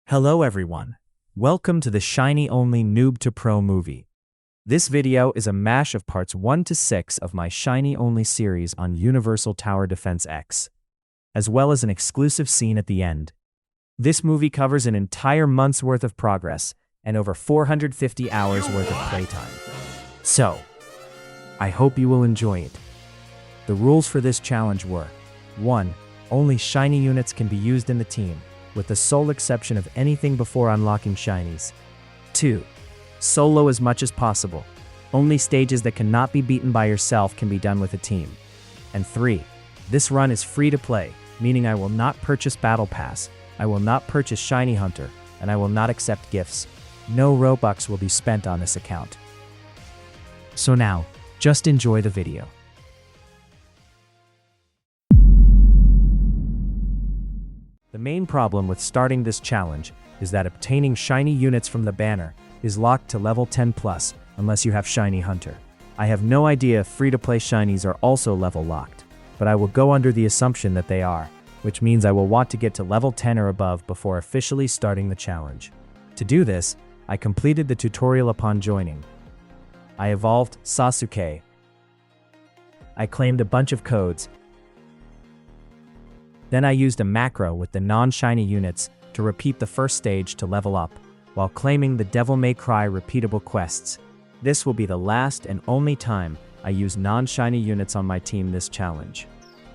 Hello everyone. Welcome to the Shiny Only Noob to Pro movie. This video is a mash of parts 1 to 6 of my Shiny Only series on Universal Tower Defense X, as well as an exclusive scene at the end. This movie covers an entire month's worth of progress and over 450 hours worth of playtime. So, I hope you will enjoy it. The rules for this challenge were: 1. Only shiny units can be used in the team, with the sole exception of anything before unlocking shinies. 2. Solo as much as possible. Only stages that cannot be beaten by yourself can be done with a team. And 3. This run is free to play, meaning I will not purchase Battle Pass, I will not purchase Shiny Hunter, and I will not accept gifts. No Robux will be spent on this account. So now, just enjoy the video. The main problem with starting this challenge is that obtaining shiny units from the banner is locked to level 10 plus unless you have Shiny Hunter. I have no idea if free-to-play shinies are also level locked, but I will go under the assumption that they are, which means I will want to get to level 10 or above before officially starting the challenge. To do this, I completed the tutorial upon joining. I evolved Sasuke. I claimed a bunch of codes. Then I used a macro with the non-shiny units to repeat the first stage to level up, while claiming the Devil May Cry repeatable quests. This will be the last and only time I use non-shiny units on my team this challenge.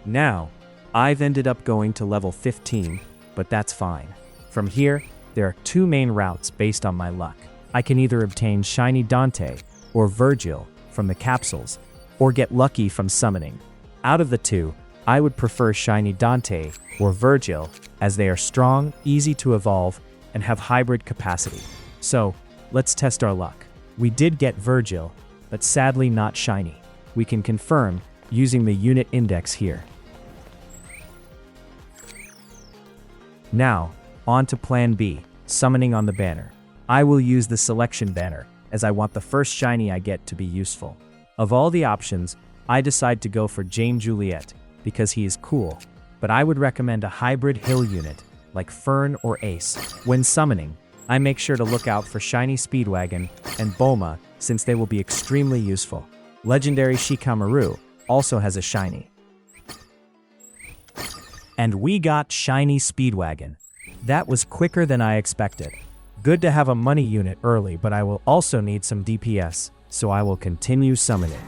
Now, I've ended up going to level 15, but that's fine. From here, there are two main routes based on my luck. I can either obtain Shiny Dante or Virgil from the capsules, or get lucky from summoning. Out of the two, I would prefer Shiny Dante or Virgil, as they are strong, easy to evolve, and have hybrid capacity. So, let's test our luck. We did get Virgil, but sadly not shiny. We can confirm using the unit index here. Now, on to Plan B, summoning on the banner. I will use the selection banner, as I want the first shiny I get to be useful. Of all the options, I decide to go for James Juliet, because he is cool, but I would recommend a hybrid hill unit, like Fern or Ace. When summoning, I make sure to look out for Shiny Speedwagon and Boma, since they will be extremely useful. Legendary Shikamaru also has a shiny. And we got Shiny Speedwagon. That was quicker than I expected. Good to have a money unit early, but I will also need some DPS, so I will continue summoning.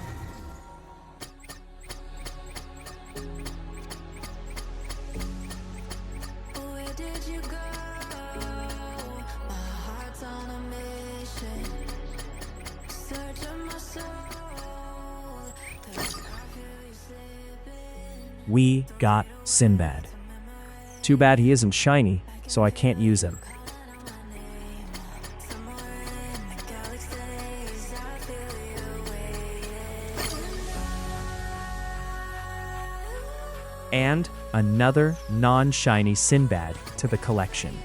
We got Sinbad. Too bad he isn't shiny, so I can't use him. And another non-shiny Sinbad to the collection.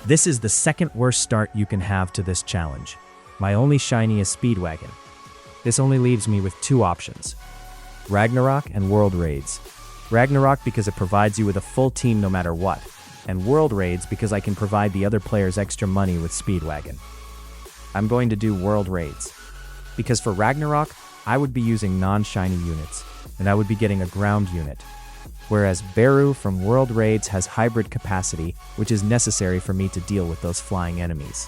This is the second worst start you can have to this challenge. My only shiny is Speedwagon. This only leaves me with two options: Ragnarok and World Raids. Ragnarok because it provides you with a full team no matter what, and World Raids because I can provide the other players extra money with Speedwagon. I'm going to do World Raids, because for Ragnarok, I would be using non-shiny units, and I would be getting a ground unit, whereas Beru from World Raids has hybrid capacity, which is necessary for me to deal with those flying enemies.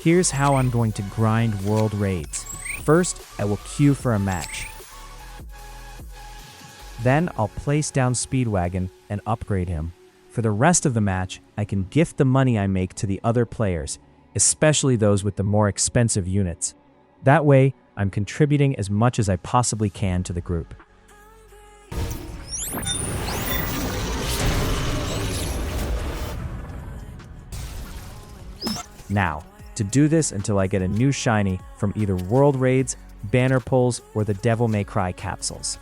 Here's how I'm going to grind World Raids. First, I will queue for a match. Then I'll place down Speedwagon and upgrade him. For the rest of the match, I can gift the money I make to the other players, especially those with the more expensive units. That way, I'm contributing as much as I possibly can to the group. Now, to do this until I get a new shiny from either World Raids, Banner Pulls, or the Devil May Cry capsules.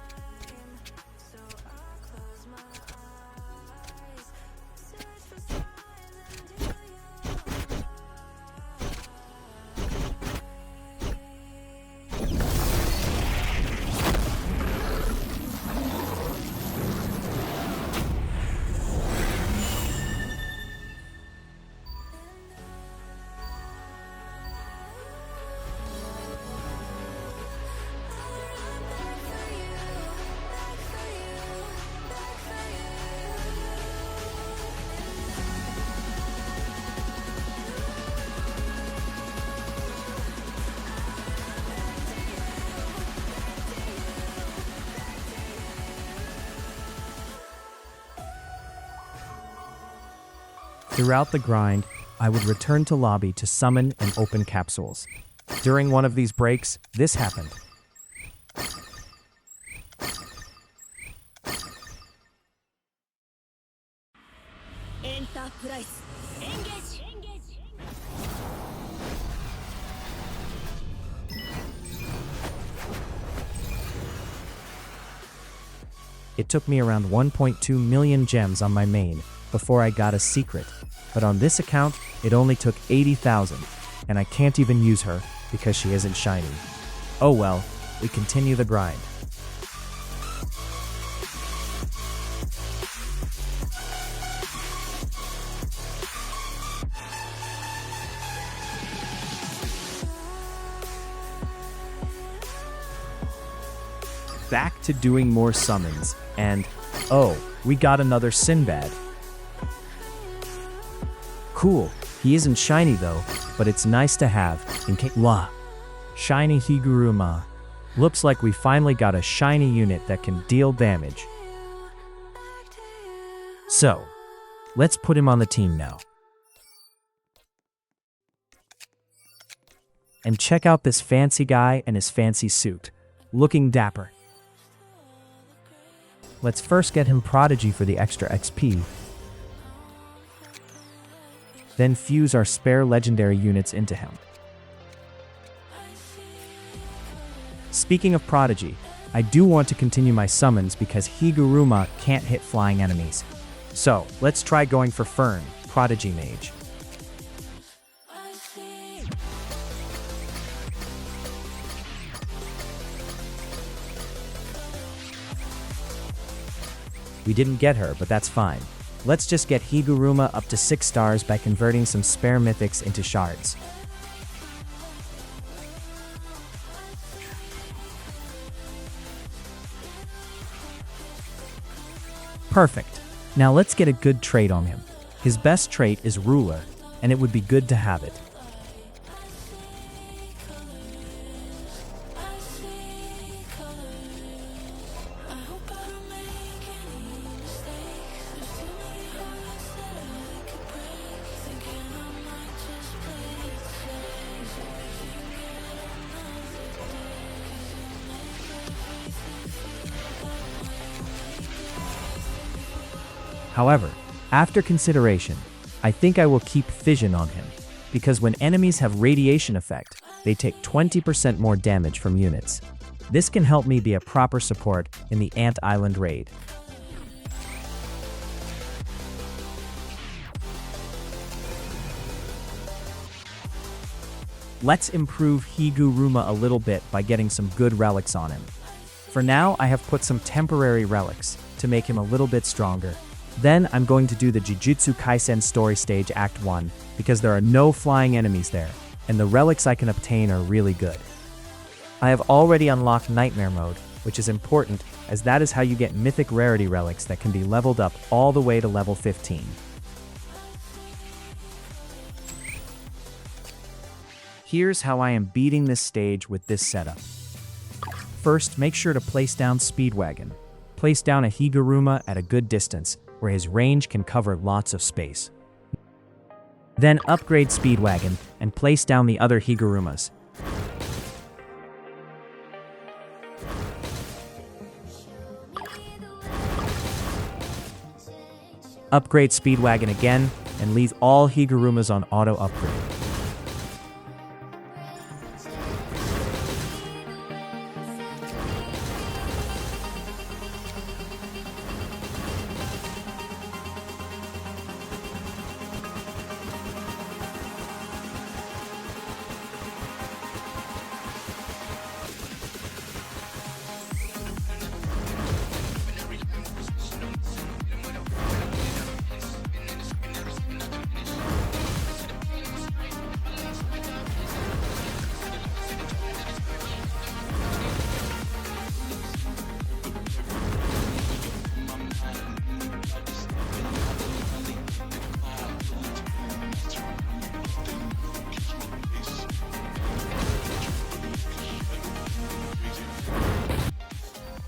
Throughout the grind, I would return to lobby to summon and open capsules. During one of these breaks, this happened. It took me around 1.2 million gems on my main before I got a secret, but on this account, it only took 80,000, and I can't even use her because she isn't shiny. Oh well, we continue the grind. Back to doing more summons, and oh, we got another Sinbad. Cool, he isn't shiny though, but it's nice to have in case. Wow, shiny Higuruma. Looks like we finally got a shiny unit that can deal damage. So, let's put him on the team now. And check out this fancy guy and his fancy suit, looking dapper. Let's first get him Prodigy for the extra XP. Then fuse our spare legendary units into him. Speaking of Prodigy, I do want to continue my summons because Higuruma can't hit flying enemies. So, let's try going for Fern, Prodigy Mage. We didn't get her, but that's fine. Let's just get Higuruma up to 6 stars by converting some spare mythics into shards. Perfect. Now let's get a good trait on him. His best trait is Ruler, and it would be good to have it. However, after consideration, I think I will keep Fission on him, because when enemies have radiation effect, they take 20% more damage from units. This can help me be a proper support in the Ant Island raid. Let's improve Higuruma a little bit by getting some good relics on him. For now, I have put some temporary relics to make him a little bit stronger. Then I'm going to do the Jujutsu Kaisen Story Stage Act 1 because there are no flying enemies there, and the relics I can obtain are really good. I have already unlocked Nightmare Mode, which is important as that is how you get mythic rarity relics that can be leveled up all the way to level 15. Here's how I am beating this stage with this setup. First, make sure to place down Speedwagon. Place down a Higuruma at a good distance, where his range can cover lots of space. Then upgrade Speedwagon and place down the other Higurumas. Upgrade Speedwagon again and leave all Higurumas on auto upgrade.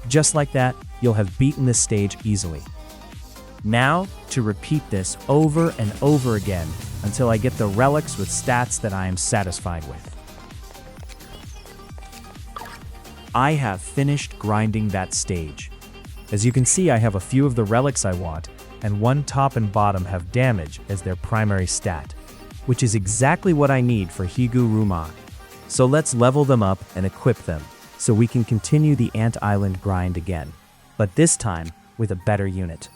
Just like that, you'll have beaten this stage easily. Now, to repeat this over and over again until I get the relics with stats that I am satisfied with. I have finished grinding that stage. As you can see, I have a few of the relics I want, and one top and bottom have damage as their primary stat, which is exactly what I need for Higuruma. So let's level them up and equip them, so we can continue the Ant Island grind again, but this time with a better unit.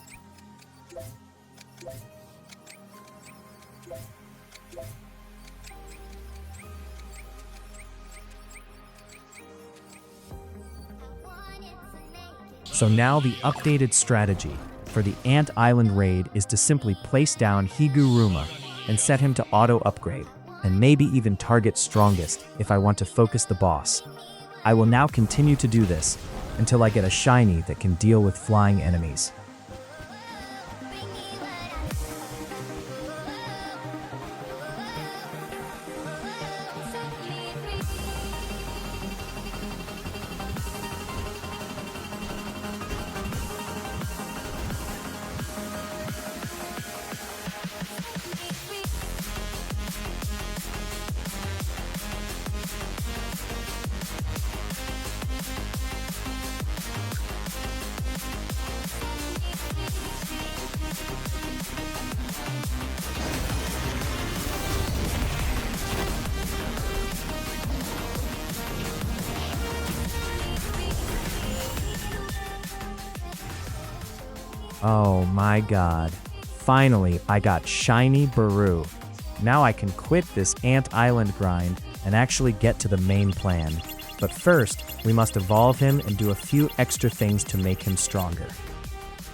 So now the updated strategy for the Ant Island raid is to simply place down Higuruma and set him to auto-upgrade, and maybe even target strongest if I want to focus the boss. I will now continue to do this until I get a shiny that can deal with flying enemies. Oh my god. Finally, I got shiny Baru. Now I can quit this Ant Island grind and actually get to the main plan. But first, we must evolve him and do a few extra things to make him stronger.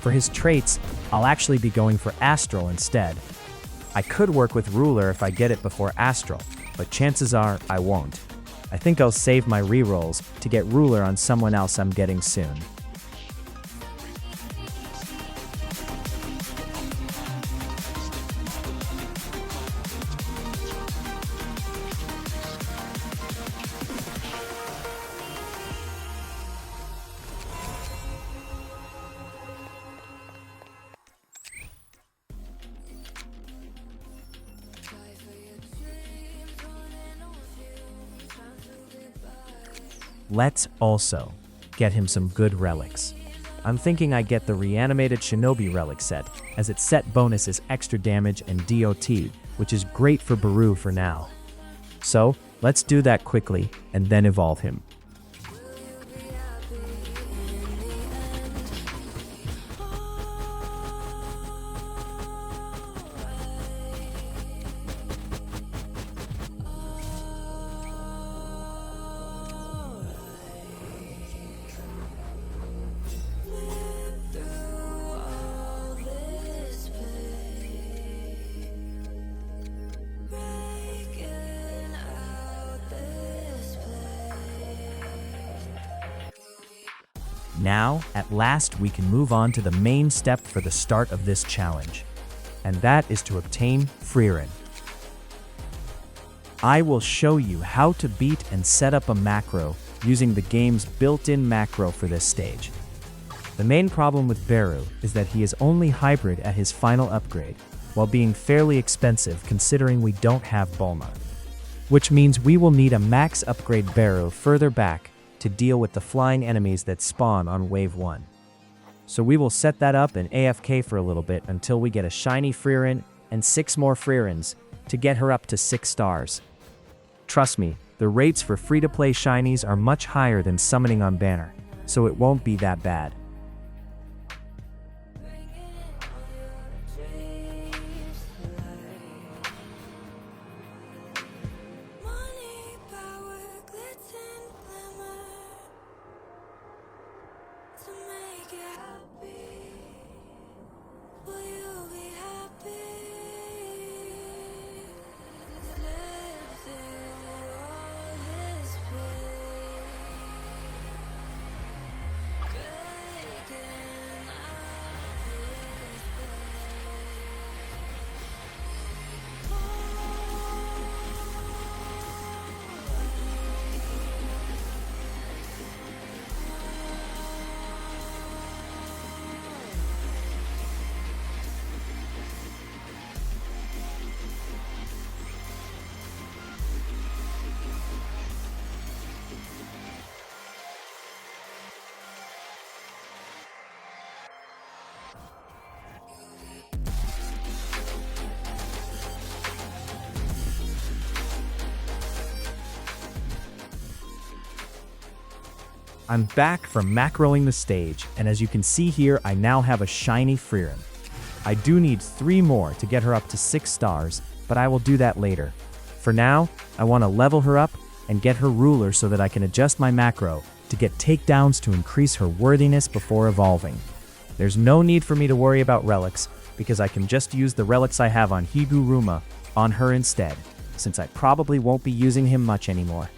For his traits, I'll actually be going for Astral instead. I could work with Ruler if I get it before Astral, but chances are I won't. I think I'll save my rerolls to get Ruler on someone else I'm getting soon. Let's also get him some good relics. I'm thinking I get the reanimated Shinobi relic set, as its set bonus is extra damage and DOT, which is great for Baru for now. So, let's do that quickly and then evolve him. Now, at last, we can move on to the main step for the start of this challenge, and that is to obtain Frieren. I will show you how to beat and set up a macro using the game's built-in macro for this stage. The main problem with Baru is that he is only hybrid at his final upgrade, while being fairly expensive considering we don't have Bulma. Which means we will need a max upgrade Baru further back to deal with the flying enemies that spawn on Wave 1. So we will set that up and AFK for a little bit until we get a shiny Frieren and 6 more Frierens to get her up to 6 stars. Trust me, the rates for free-to-play shinies are much higher than summoning on banner, so it won't be that bad. I'm back from macroing the stage, and as you can see here, I now have a shiny Freerin. I do need 3 more to get her up to 6 stars, but I will do that later. For now, I want to level her up and get her ruler so that I can adjust my macro to get takedowns to increase her worthiness before evolving. There's no need for me to worry about relics, because I can just use the relics I have on Higuruma on her instead, since I probably won't be using him much anymore.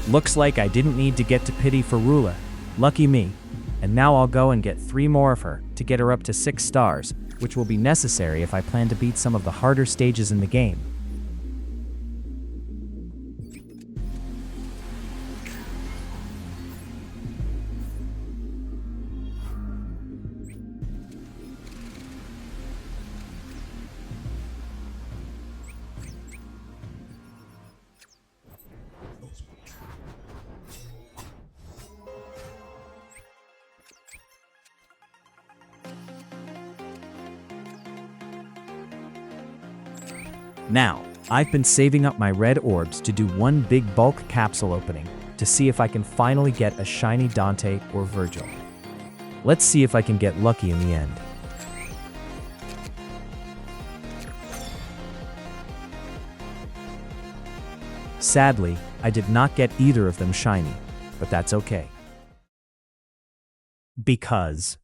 Looks like I didn't need to get to pity for ruler. Lucky me. And now I'll go and get 3 more of her to get her up to 6 stars, which will be necessary if I plan to beat some of the harder stages in the game. Now, I've been saving up my red orbs to do one big bulk capsule opening to see if I can finally get a shiny Dante or Virgil. Let's see if I can get lucky in the end. Sadly, I did not get either of them shiny, but that's okay. Because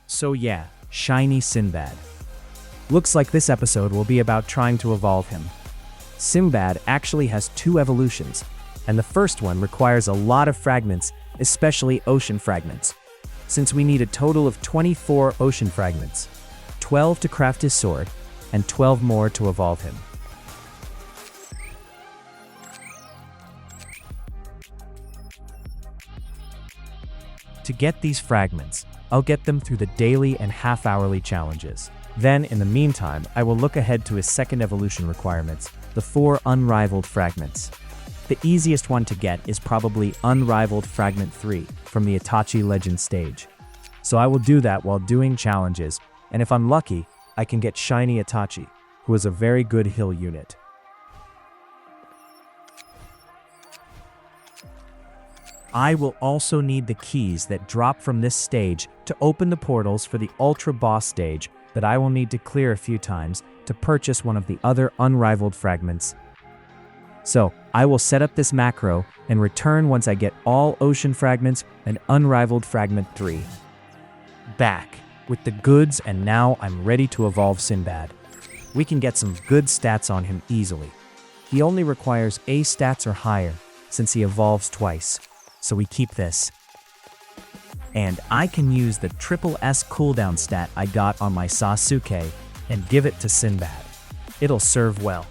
So yeah, shiny Sinbad. Looks like this episode will be about trying to evolve him. Sinbad actually has 2 evolutions, and the first one requires a lot of fragments, especially ocean fragments. Since we need a total of 24 ocean fragments, 12 to craft his sword, and 12 more to evolve him. To get these fragments, I'll get them through the daily and half-hourly challenges. Then, in the meantime, I will look ahead to his second evolution requirements, the 4 unrivaled fragments. The easiest one to get is probably Unrivaled Fragment 3 from the Itachi Legend stage. So I will do that while doing challenges, and if I'm lucky, I can get shiny Itachi, who is a very good hill unit. I will also need the keys that drop from this stage to open the portals for the Ultra Boss stage that I will need to clear a few times to purchase one of the other unrivaled fragments. So, I will set up this macro and return once I get all ocean fragments and unrivaled fragment 3. Back with the goods, and now I'm ready to evolve Sinbad. We can get some good stats on him easily. He only requires A stats or higher since he evolves twice, so we keep this. And I can use the S cooldown stat I got on my Sasuke and give it to Sinbad. It'll serve well.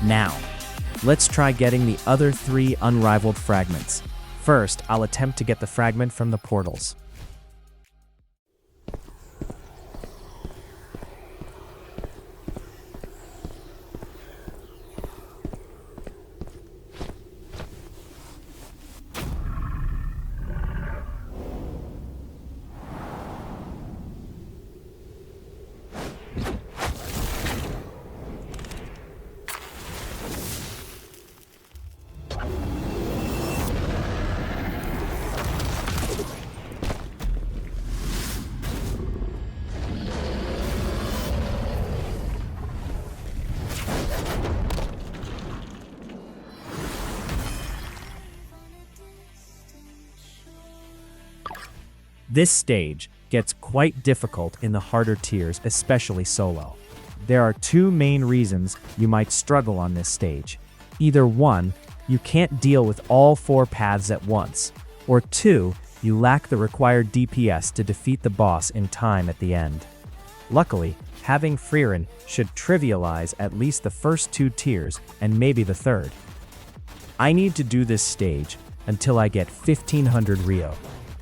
Now, let's try getting the other 3 unrivaled fragments. First, I'll attempt to get the fragment from the portals. This stage gets quite difficult in the harder tiers, especially solo. There are two main reasons you might struggle on this stage. Either one, you can't deal with all 4 paths at once, or 2, you lack the required DPS to defeat the boss in time at the end. Luckily, having Frieren should trivialize at least the first 2 tiers and maybe the third. I need to do this stage until I get 1500 Rio.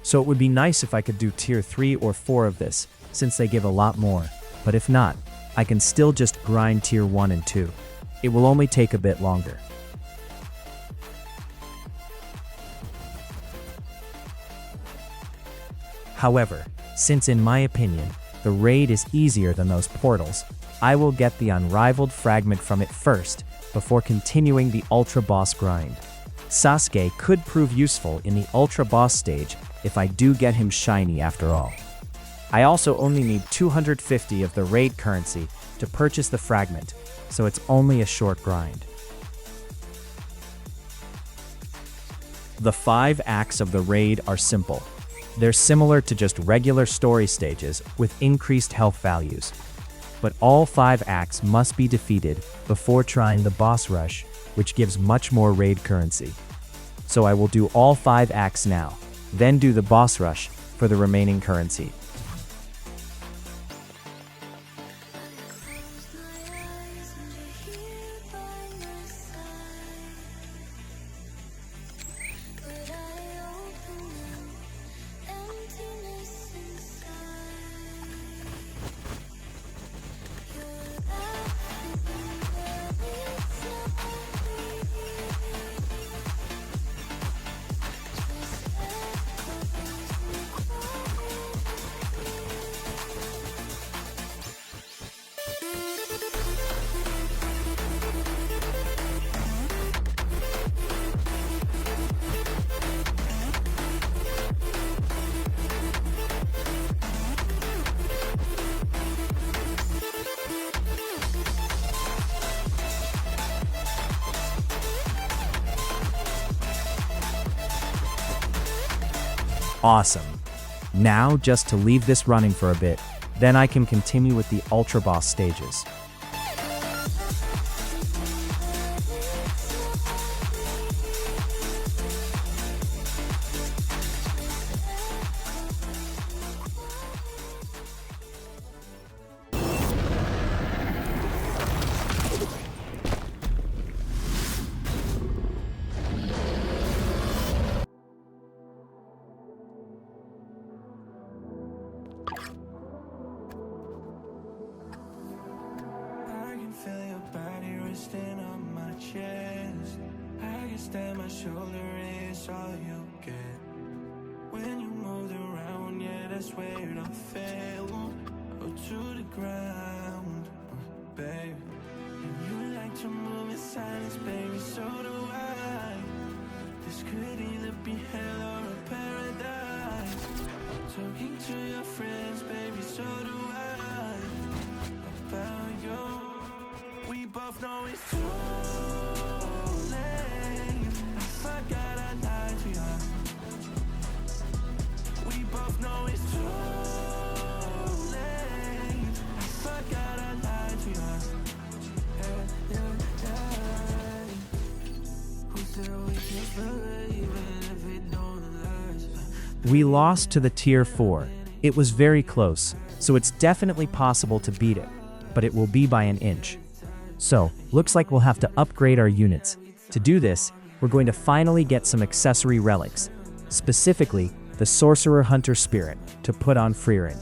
So it would be nice if I could do tier 3 or 4 of this, since they give a lot more. But if not, I can still just grind tier 1 and 2. It will only take a bit longer. However, since in my opinion, the raid is easier than those portals, I will get the unrivaled fragment from it first, before continuing the Ultra Boss grind. Sasuke could prove useful in the Ultra Boss stage if I do get him shiny after all. I also only need 250 of the raid currency to purchase the fragment, so it's only a short grind. The 5 acts of the raid are simple. They're similar to just regular story stages with increased health values. But all 5 acts must be defeated before trying the boss rush, which gives much more raid currency. So I will do all 5 acts now, then do the boss rush for the remaining currency. Awesome. Now, just to leave this running for a bit, then I can continue with the Ultra Boss stages. On my chest, I guess that my shoulder is all you get. When you moved around, yeah, that's where I fell. Oh, to the ground, babe. And you like to move in silence, baby, so do I. This could either be hell or a paradise. Talking to your friends, baby, so do I. About you. We both know it's too late. I forgot I lied to you. We both know it's too late. I forgot I lied to you. Who said we can't believe it if it don't last? We lost to the tier 4. It was very close, so it's definitely possible to beat it, but it will be by an inch. So, looks like we'll have to upgrade our units. To do this, we're going to finally get some accessory relics, specifically the Sorcerer Hunter Spirit, to put on Frieren.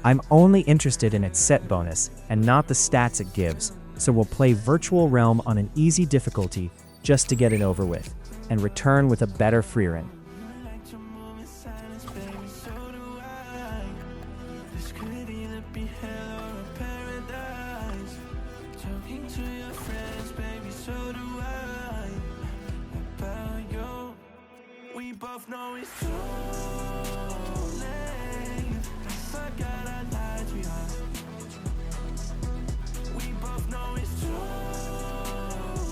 I'm only interested in its set bonus and not the stats it gives, so we'll play Virtual Realm on an easy difficulty just to get it over with, and return with a better Frieren. Both know it's too late. I forgot I lied to you. We both know it's too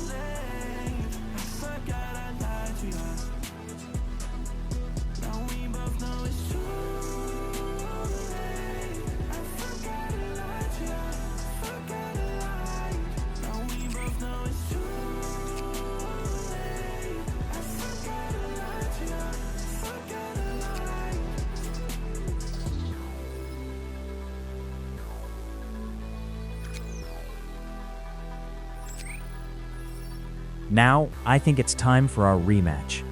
late. I forgot I lied to you. Now we both know it's too late. I forgot I lied to you. Forgot I lied. Now we both know it's too late. I forgot I lied to you. Forgot I lied. Now, I think it's time for our rematch.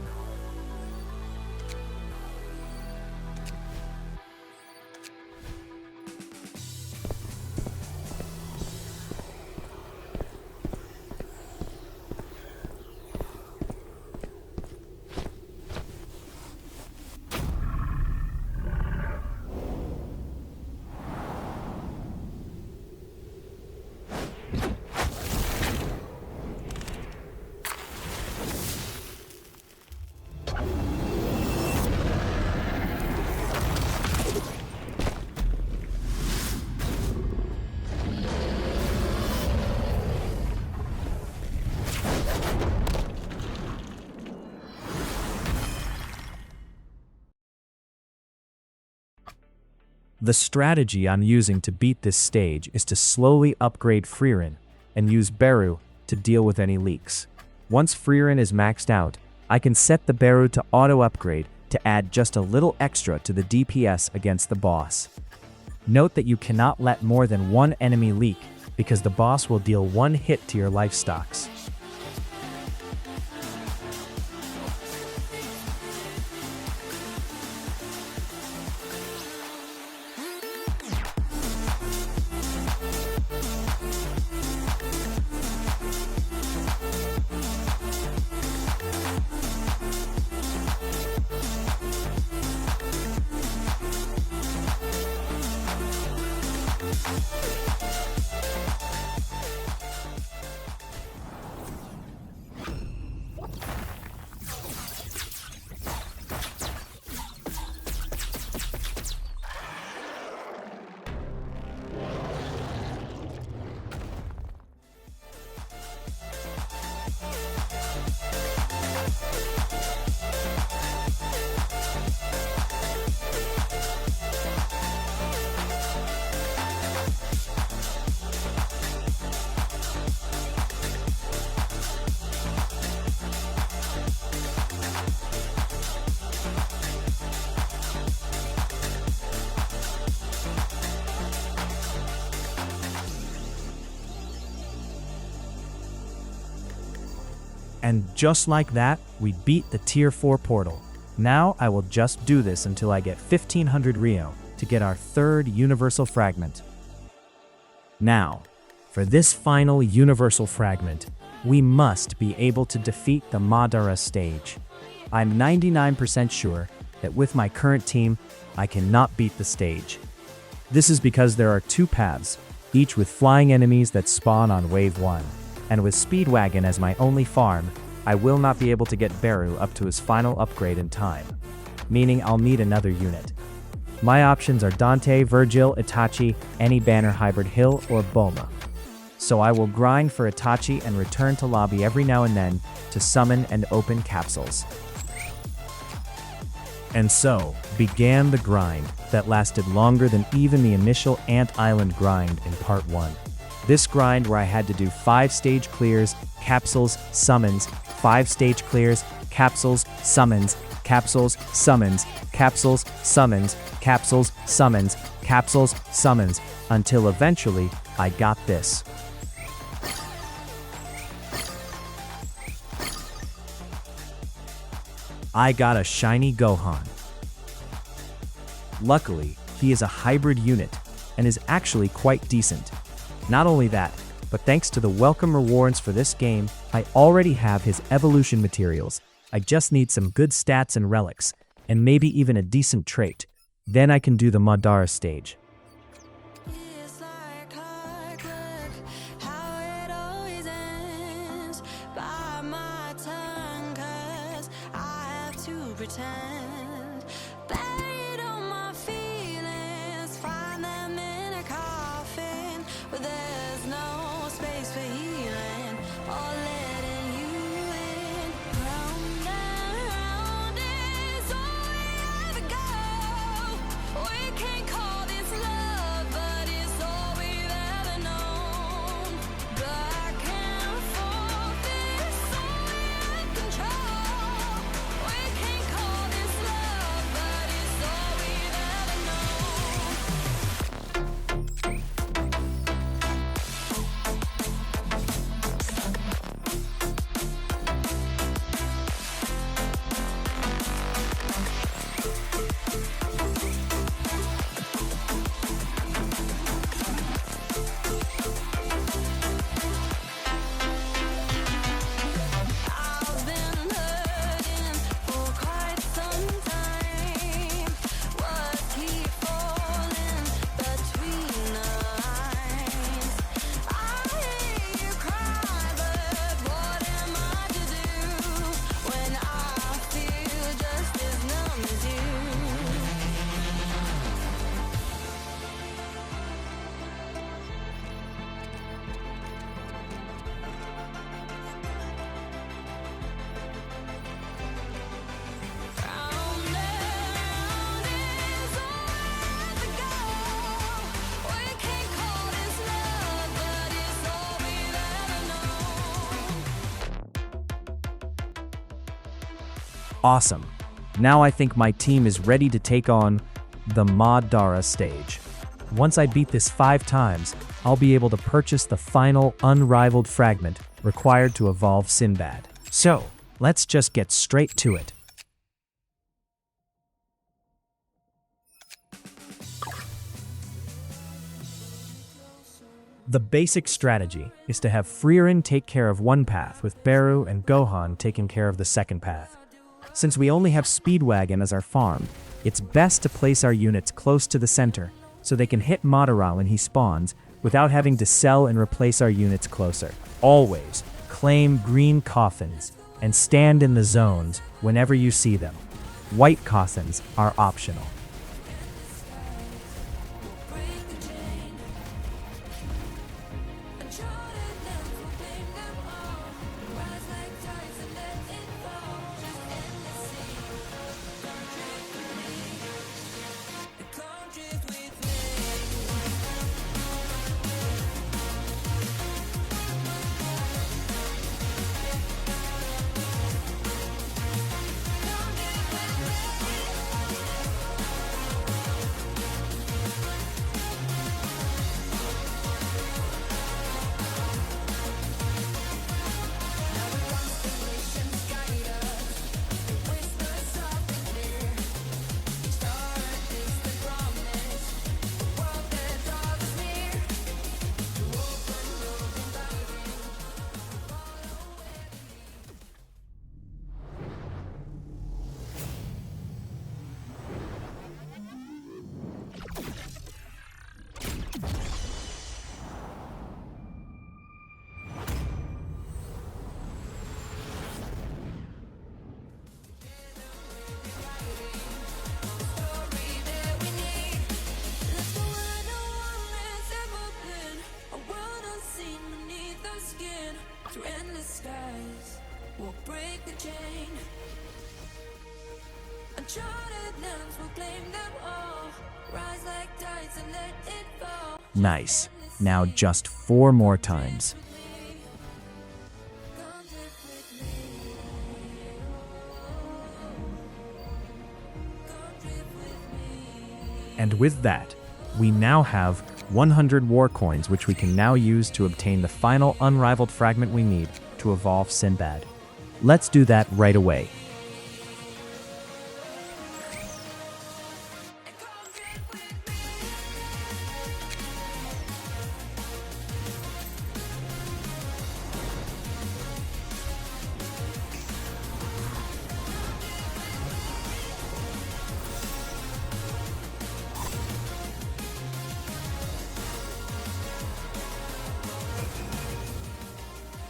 The strategy I'm using to beat this stage is to slowly upgrade Frieren and use Beru to deal with any leaks. Once Frieren is maxed out, I can set the Beru to auto-upgrade to add just a little extra to the DPS against the boss. Note that you cannot let more than one enemy leak because the boss will deal one hit to your life stocks. And just like that, we beat the Tier 4 portal. Now I will just do this until I get 1500 Rio to get our third Universal Fragment. Now, for this final Universal Fragment, we must be able to defeat the Madara stage. I'm 99% sure that with my current team, I cannot beat the stage. This is because there are two paths, each with flying enemies that spawn on Wave 1. And with Speedwagon as my only farm, I will not be able to get Beru up to his final upgrade in time, meaning I'll need another unit. My options are Dante, Virgil, Itachi, any banner hybrid Hill, or Bulma. So I will grind for Itachi and return to lobby every now and then to summon and open capsules. And so began the grind that lasted longer than even the initial Ant Island grind in Part 1. This grind where I had to do 5 stage clears, capsules, summons, 5 stage clears, capsules, summons, capsules, summons, capsules, summons, capsules, summons, capsules, summons, until eventually I got this. I got a shiny Gohan. Luckily, he is a hybrid unit and is actually quite decent. Not only that, but thanks to the welcome rewards for this game, I already have his evolution materials. I just need some good stats and relics, and maybe even a decent trait. Then I can do the Madara stage. It's like clockwork, how it always ends. Bite my tongue, 'cause I have to pretend. Buried on my feelings, find them in a coffin. But there's no space for healing or letting you in. Round and round is all we ever go. We can't call this love, but it's all we've ever known. Back and forth is all we have control. We can't call this love, but it's all we've ever known. I've been hurting for quite some time. Words keep falling between the lines. I hear you cry, but what am I to do when I feel just as numb as you? Round and round is all we ever go. We can't call this love, but it's all we've ever known. Awesome. Now I think my team is ready to take on the Madara stage. Once I beat this 5 times, I'll be able to purchase the final unrivaled fragment required to evolve Sinbad. So, let's just get straight to it. The basic strategy is to have Frieren take care of one path, with Beru and Gohan taking care of the second path. Since we only have Speedwagon as our farm, it's best to place our units close to the center so they can hit Madara when he spawns without having to sell and replace our units closer. Always claim green coffins and stand in the zones whenever you see them. White coffins are optional. Break the chain. Uncharted lands will claim them all. Rise like tides and let it fall. Just end the sea. Come drift with me. Come drift with me. Through endless skies, we'll break the chain. Uncharted lands will claim them all. Rise like tides and let it fall. Nice. Now just 4 more times. Come drift with me. Come drift with me. And with that, we now have 100 war coins, which we can now use to obtain the final unrivaled fragment we need to evolve Sinbad. Let's do that right away.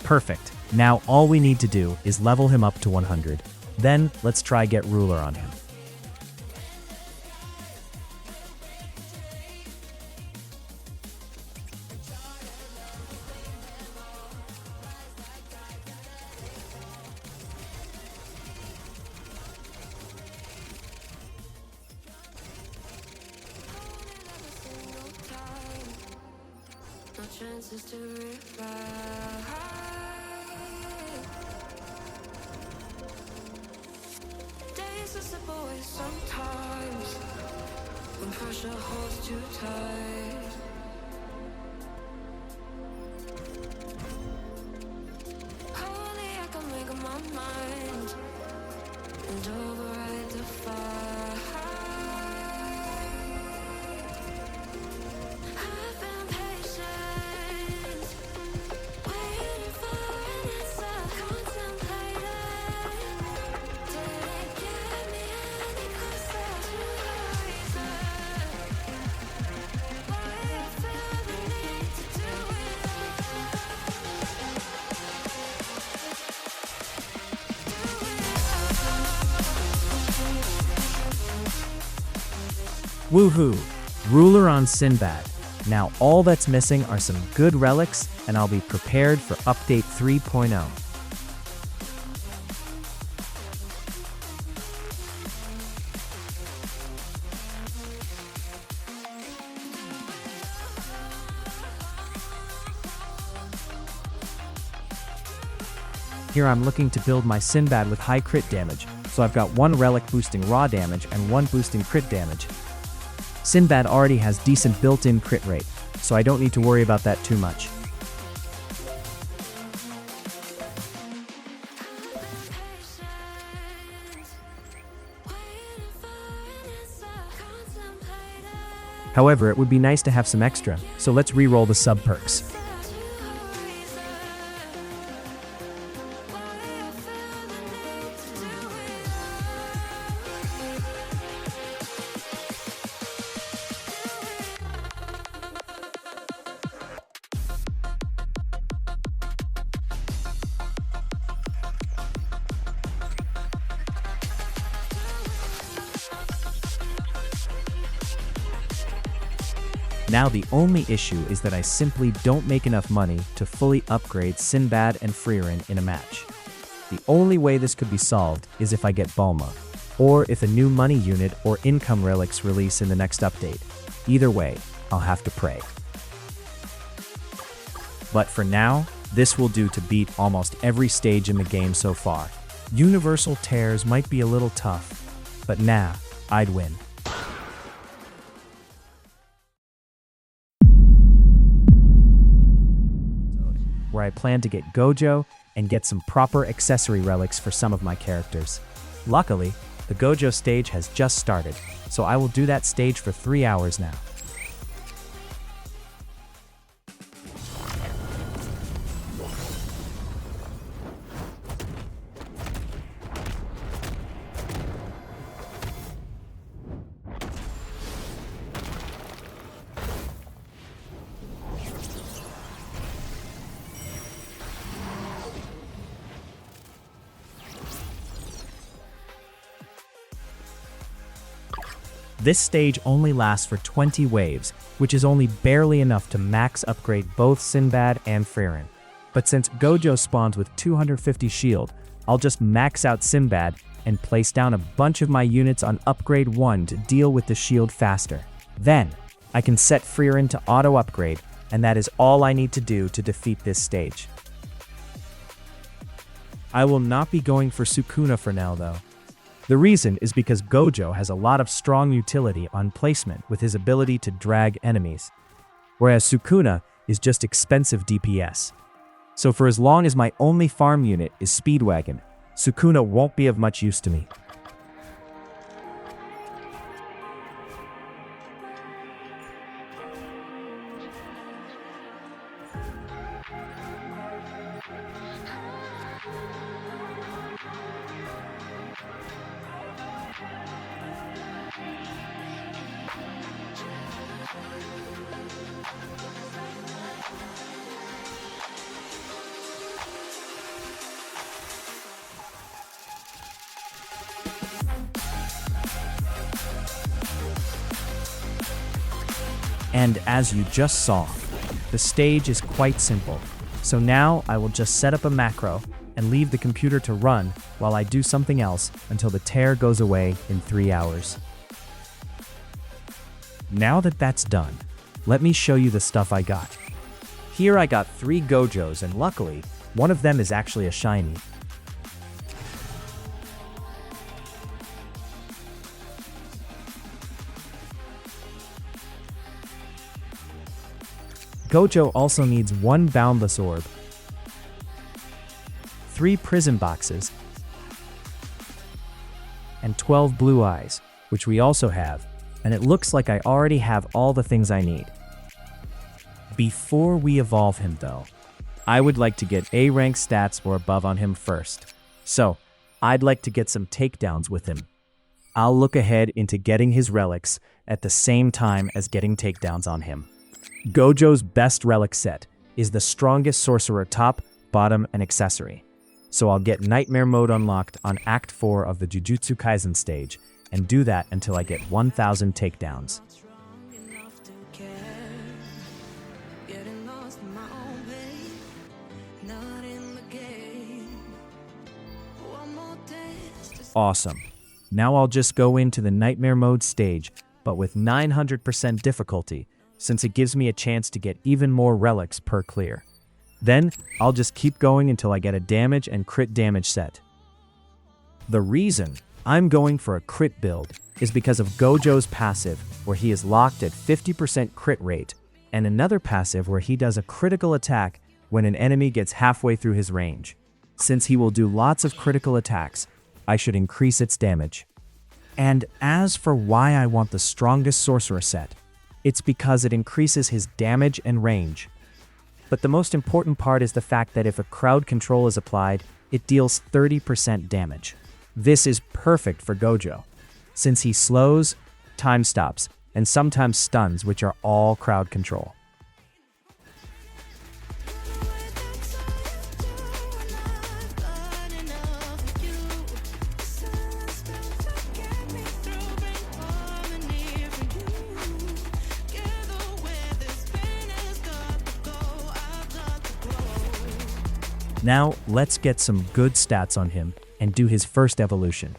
Perfect. Now all we need to do is level him up to 100. Then, let's try get ruler on him. No chances to revive. Days are slip away sometimes when pressure holds too tight. Only I can make up my mind and override the fight. I've been patient, waiting for an answer, contemplating. Did it get me any closer to the reason why I feel the need to do it Woohoo! Ruler on Sinbad. Now all that's missing are some good relics, and I'll be prepared for update 3.0. Here I'm looking to build my Sinbad with high crit damage, so I've got one relic boosting raw damage and one boosting crit damage. Sinbad already has decent built-in crit rate, so I don't need to worry about that too much. However, it would be nice to have some extra, so let's re-roll the sub-perks. Now the only issue is that I simply don't make enough money to fully upgrade Sinbad and Frieren in a match. The only way this could be solved is if I get Bulma, or if a new money unit or income relics release in the next update. Either way, I'll have to pray. But for now, this will do to beat almost every stage in the game so far. Universal tears might be a little tough, but nah, I'd win. Where I plan to get Gojo and get some proper accessory relics for some of my characters. Luckily, the Gojo stage has just started, so I will do that stage for 3 hours now. This stage only lasts for 20 waves, which is only barely enough to max upgrade both Sinbad and Frieren. But since Gojo spawns with 250 shield, I'll just max out Sinbad and place down a bunch of my units on upgrade 1 to deal with the shield faster. Then, I can set Frieren to auto upgrade, and that is all I need to do to defeat this stage. I will not be going for Sukuna for now though. The reason is because Gojo has a lot of strong utility on placement with his ability to drag enemies, whereas Sukuna is just expensive DPS. So for as long as my only farm unit is Speedwagon, Sukuna won't be of much use to me. And as you just saw, the stage is quite simple. So now I will just set up a macro and leave the computer to run while I do something else until the tear goes away in 3 hours. Now that that's done, let me show you the stuff I got. Here I got 3 Gojos, and luckily, one of them is actually a shiny. Gojo also needs 1 Boundless Orb, 3 Prison Boxes, and 12 Blue Eyes, which we also have, and it looks like I already have all the things I need. Before we evolve him though, I would like to get A rank stats or above on him first. So, I'd like to get some takedowns with him. I'll look ahead into getting his relics at the same time as getting takedowns on him. Gojo's best relic set is the strongest sorcerer top, bottom, and accessory. So I'll get Nightmare Mode unlocked on Act 4 of the Jujutsu Kaisen stage, and do that until I get 1,000 takedowns. Awesome. Now I'll just go into the Nightmare Mode stage, but with 900% difficulty, since it gives me a chance to get even more relics per clear. Then, I'll just keep going until I get a damage and crit damage set. The reason I'm going for a crit build is because of Gojo's passive, where he is locked at 50% crit rate, and another passive where he does a critical attack when an enemy gets halfway through his range. Since he will do lots of critical attacks, I should increase its damage. And as for why I want the strongest sorcerer set, it's because it increases his damage and range. But the most important part is the fact that if a crowd control is applied, it deals 30% damage. This is perfect for Gojo, since he slows, time stops, and sometimes stuns, which are all crowd control. Now, let's get some good stats on him and do his first evolution.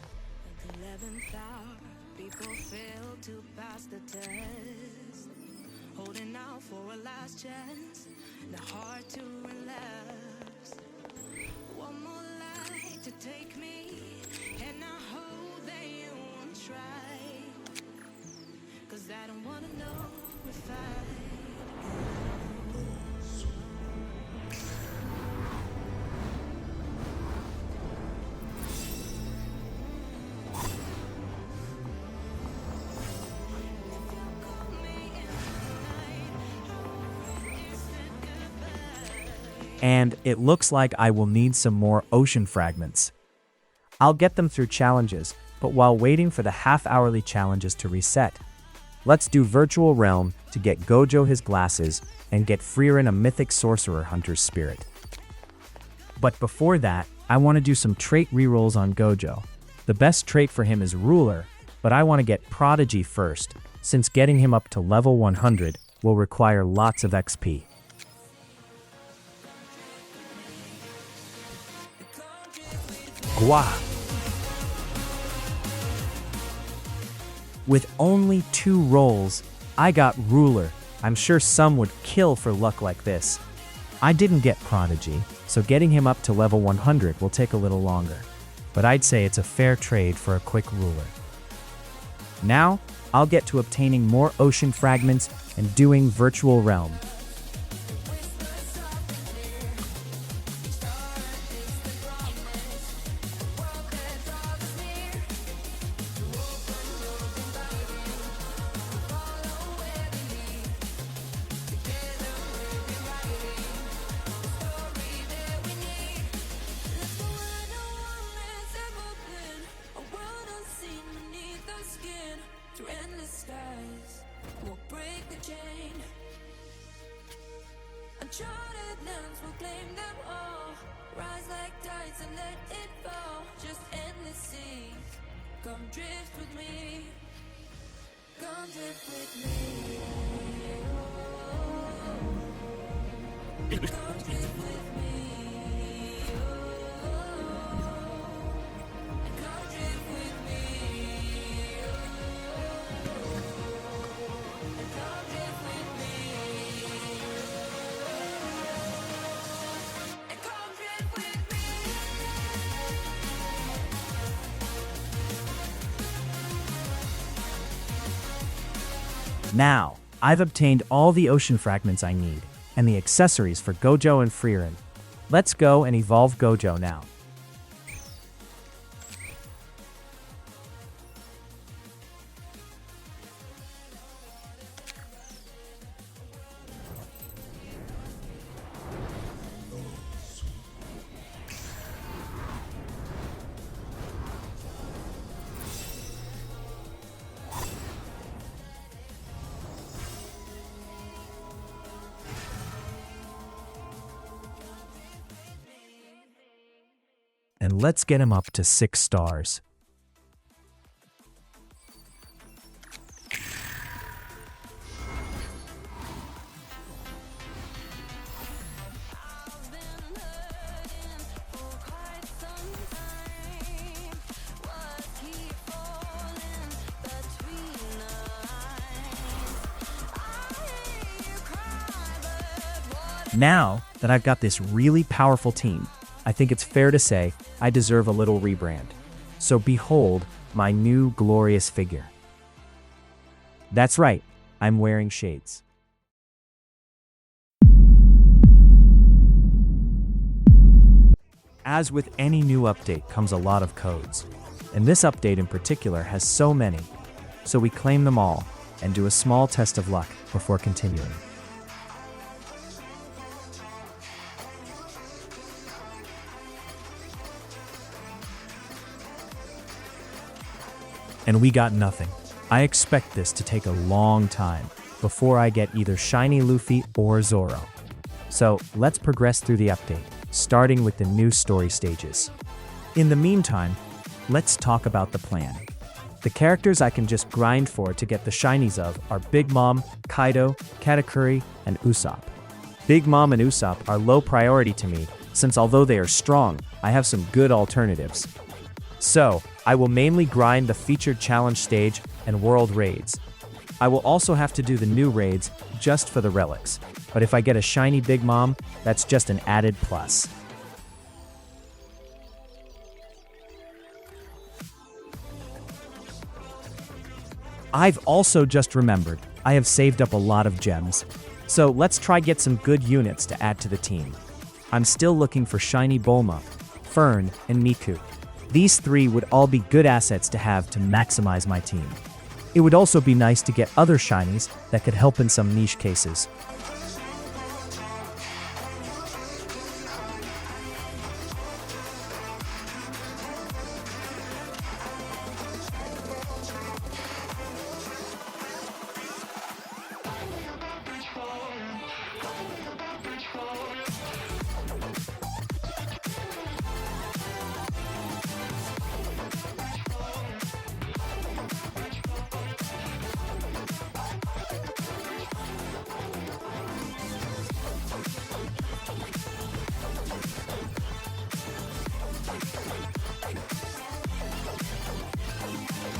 And it looks like I will need some more ocean fragments. I'll get them through challenges, but while waiting for the half-hourly challenges to reset, let's do Virtual Realm to get Gojo his glasses and get Frieren a mythic sorcerer hunter's spirit. But before that, I want to do some trait rerolls on Gojo. The best trait for him is Ruler, but I want to get Prodigy first, since getting him up to level 100 will require lots of XP. Gua. With only 2 rolls, I got Ruler. I'm sure some would kill for luck like this. I didn't get Prodigy, so getting him up to level 100 will take a little longer. But I'd say it's a fair trade for a quick Ruler. Now, I'll get to obtaining more ocean fragments and doing Virtual Realm. Uncharted lands will claim them all. Rise like tides and let it fall. Just endless seas. Come drift with me. Come drift with me. Now, I've obtained all the ocean fragments I need, and the accessories for Gojo and Frieren. Let's go and evolve Gojo now. And let's get him up to 6 stars. Now that I've got this really powerful team, I think it's fair to say I deserve a little rebrand. So behold my new glorious figure. That's right, I'm wearing shades. As with any new update comes a lot of codes, and this update in particular has so many, so we claim them all and do a small test of luck before continuing. And we got nothing. I expect this to take a long time before I get either Shiny Luffy or Zoro. So let's progress through the update, starting with the new story stages. In the meantime, let's talk about the plan. The characters I can just grind for to get the shinies of are Big Mom, Kaido, Katakuri, and Usopp. Big Mom and Usopp are low priority to me, since although they are strong, I have some good alternatives. So, I will mainly grind the featured challenge stage and world raids. I will also have to do the new raids just for the relics, but if I get a shiny Big Mom, that's just an added plus. I've also just remembered I have saved up a lot of gems, so let's try get some good units to add to the team. I'm still looking for shiny Bulma, Fern, and Miku. These 3 would all be good assets to have to maximize my team. It would also be nice to get other shinies that could help in some niche cases.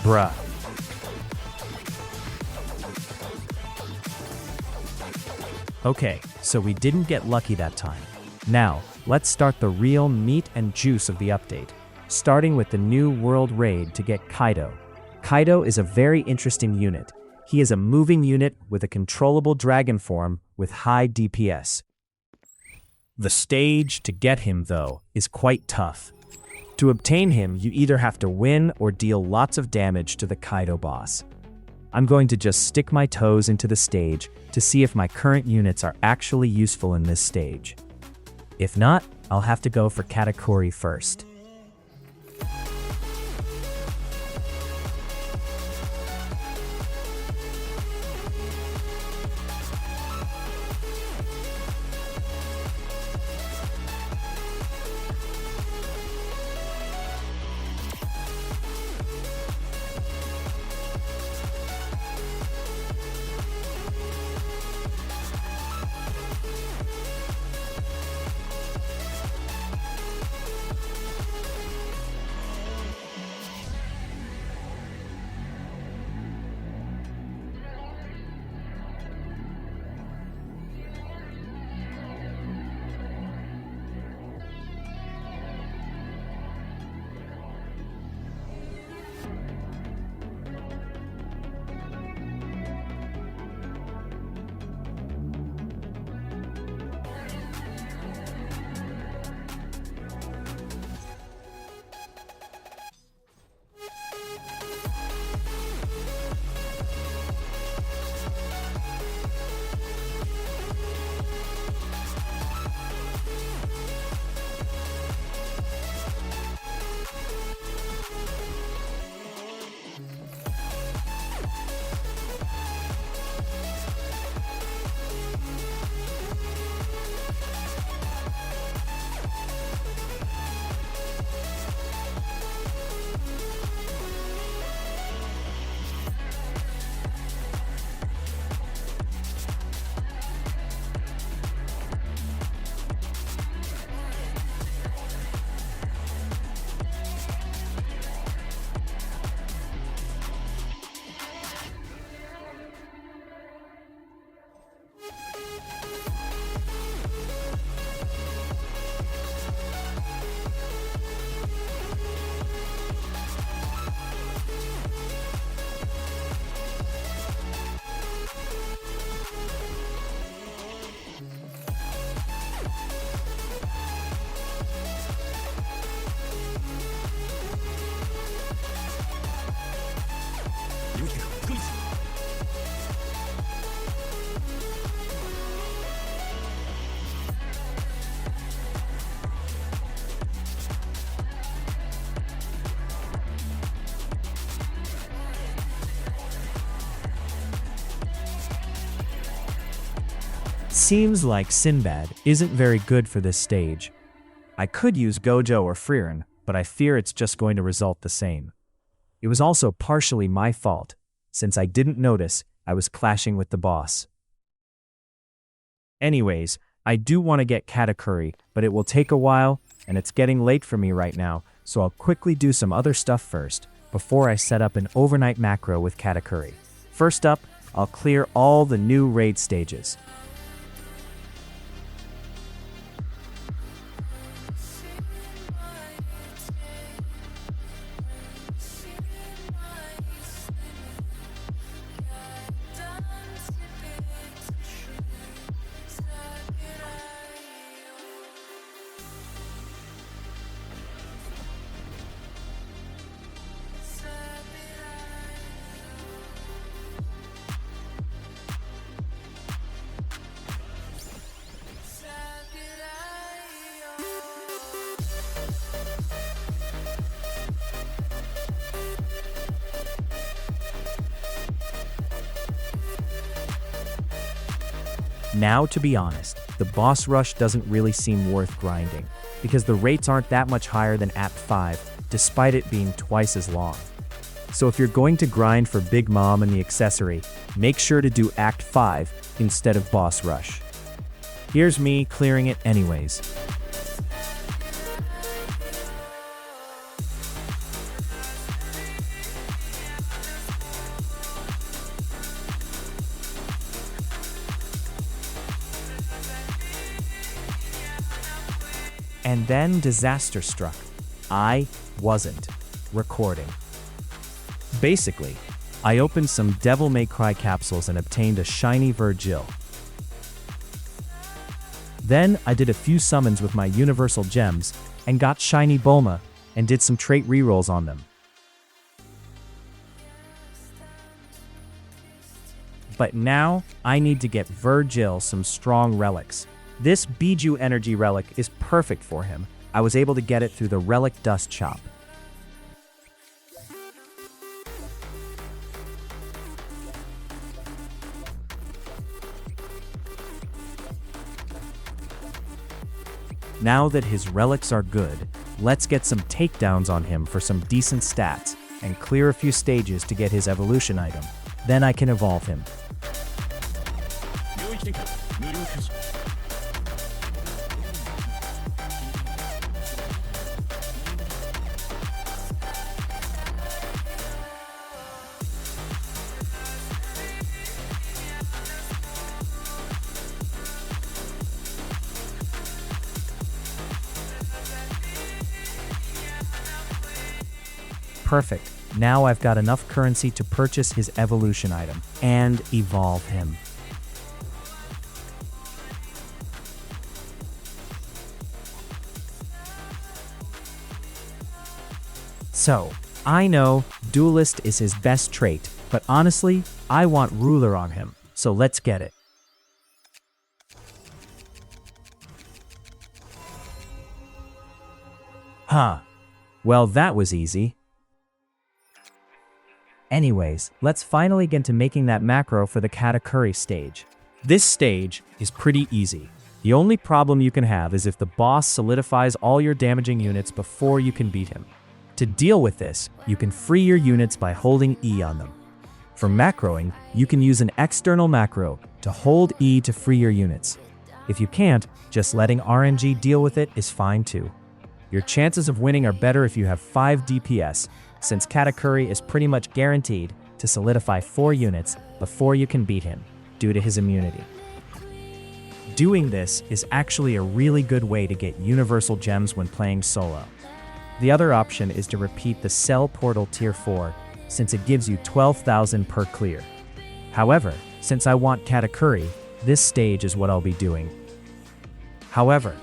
Bruh. Okay, so we didn't get lucky that time. Now, let's start the real meat and juice of the update, starting with the new world raid to get Kaido. Kaido is a very interesting unit. He is a moving unit with a controllable dragon form with high DPS. The stage to get him, though, is quite tough. To obtain him, you either have to win or deal lots of damage to the Kaido boss. I'm going to just stick my toes into the stage to see if my current units are actually useful in this stage. If not, I'll have to go for Katakuri first. seems like Sinbad isn't very good for this stage. I could use Gojo or Frieren, but I fear it's just going to result the same. It was also partially my fault, since I didn't notice I was clashing with the boss. Anyways, I do want to get Katakuri, but it will take a while, and it's getting late for me right now, so I'll quickly do some other stuff first, before I set up an overnight macro with Katakuri. First up, I'll clear all the new raid stages. Now, to be honest, the boss rush doesn't really seem worth grinding, because the rates aren't that much higher than Act 5, despite it being twice as long. So if you're going to grind for Big Mom and the accessory, make sure to do Act 5 instead of boss rush. Here's me clearing it anyways. And then disaster struck. I wasn't recording. Basically, I opened some Devil May Cry capsules and obtained a shiny Virgil. Then I did a few summons with my universal gems and got shiny Bulma and did some trait rerolls on them. But now I need to get Virgil some strong relics. This Biju energy relic is perfect for him. I was able to get it through the relic dust shop. Now that his relics are good, let's get some takedowns on him for some decent stats and clear a few stages to get his evolution item. Then I can evolve him. Perfect. Now I've got enough currency to purchase his evolution item and evolve him. So, I know Duelist is his best trait, but honestly, I want Ruler on him, so let's get it. Huh. Well, that was easy. Anyways, let's finally get to making that macro for the Katakuri stage. This stage is pretty easy. The only problem you can have is if the boss solidifies all your damaging units before you can beat him. To deal with this, you can free your units by holding E on them. For macroing, you can use an external macro to hold E to free your units. If you can't, just letting RNG deal with it is fine too. Your chances of winning are better if you have 5 DPS, since Katakuri is pretty much guaranteed to solidify 4 units before you can beat him, due to his immunity. Doing this is actually a really good way to get universal gems when playing solo. The other option is to repeat the Cell Portal Tier 4, since it gives you 12,000 per clear. However, since I want Katakuri, this stage is what I'll be doing. However,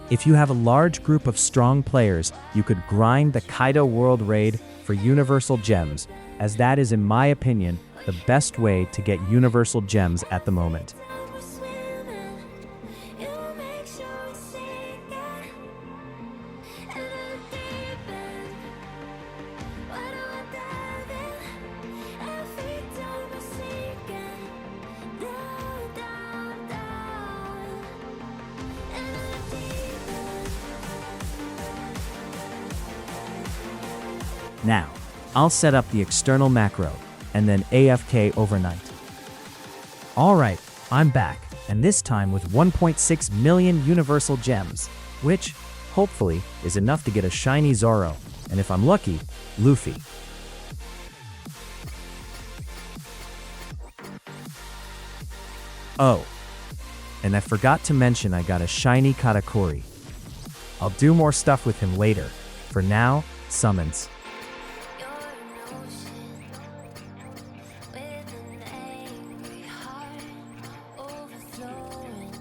if you have a large group of strong players, you could grind the Kaido World Raid for universal gems, as that is, in my opinion, the best way to get universal gems at the moment. Now, I'll set up the external macro, and then AFK overnight. Alright, I'm back, and this time with 1.6 million universal gems, which, hopefully, is enough to get a shiny Zoro, and if I'm lucky, Luffy. Oh, and I forgot to mention I got a shiny Katakuri. I'll do more stuff with him later. For now, summons. You're an ocean with an angry heart overflowing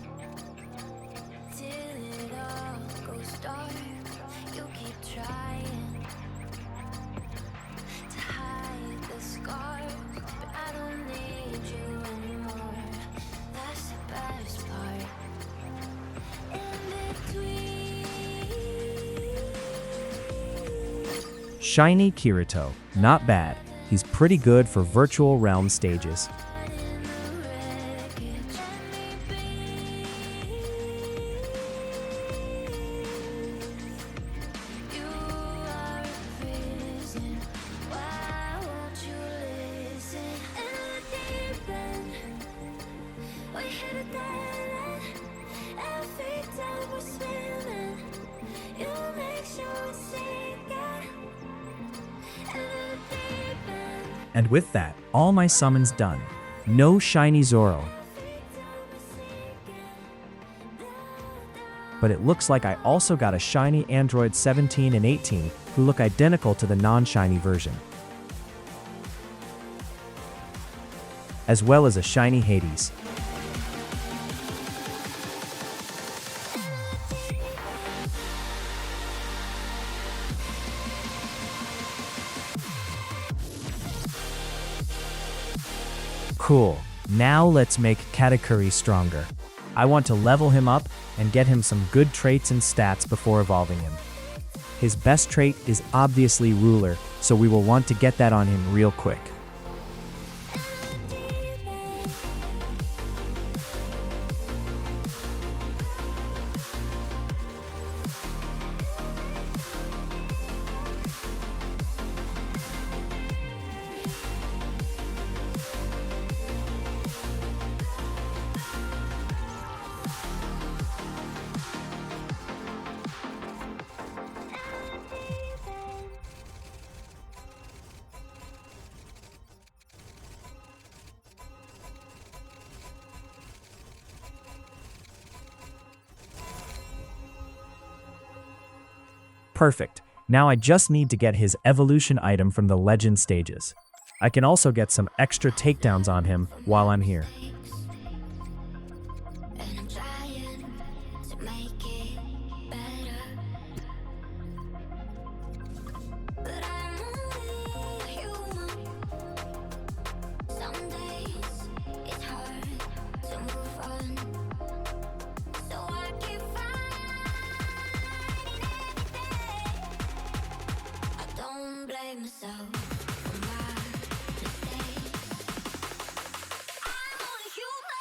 till it all goes dark. You keep trying to hide the scars, but I don't need you anymore. That's the best part. In between. Shiny Kirito, not bad. He's pretty good for virtual realm stages. And with that, all my summons done. No shiny Zoro. But it looks like I also got a shiny Android 17 and 18 who look identical to the non-shiny version. As well as a shiny Hades. Cool, now let's make Katakuri stronger. I want to level him up and get him some good traits and stats before evolving him. His best trait is obviously Ruler, so we will want to get that on him real quick. Perfect. Now I just need to get his evolution item from the legend stages. I can also get some extra takedowns on him while I'm here. And I'm trying to make it better, but I'm only human. Some days it's hard to move on, so I keep fighting every day. I don't blame myself for my mistakes. I'm only human.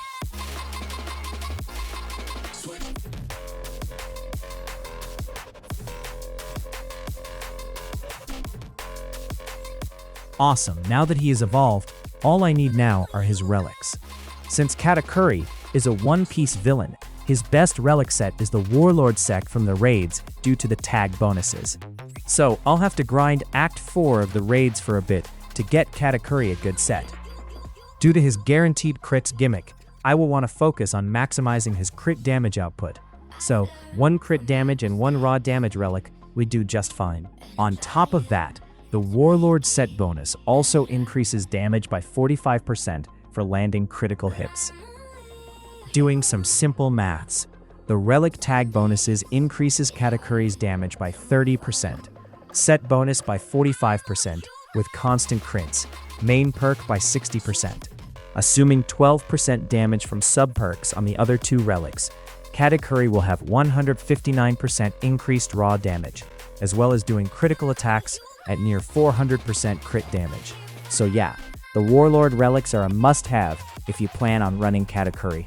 Awesome, now that he is evolved, all I need now are his relics. Since Katakuri is a one-piece villain, his best relic set is the Warlord Sect from the raids due to the tag bonuses. So I'll have to grind Act 4 of the raids for a bit to get Katakuri a good set. Due to his guaranteed crits gimmick, I will want to focus on maximizing his crit damage output. So 1 crit damage and 1 raw damage relic would do just fine. On top of that, the Warlord set bonus also increases damage by 45% for landing critical hits. Doing some simple maths, the relic tag bonuses increases Katakuri's damage by 30%, set bonus by 45% with constant crits, main perk by 60%. Assuming 12% damage from sub-perks on the other 2 relics, Katakuri will have 159% increased raw damage, as well as doing critical attacks at near 400% crit damage. So yeah, the Warlord relics are a must-have if you plan on running Katakuri.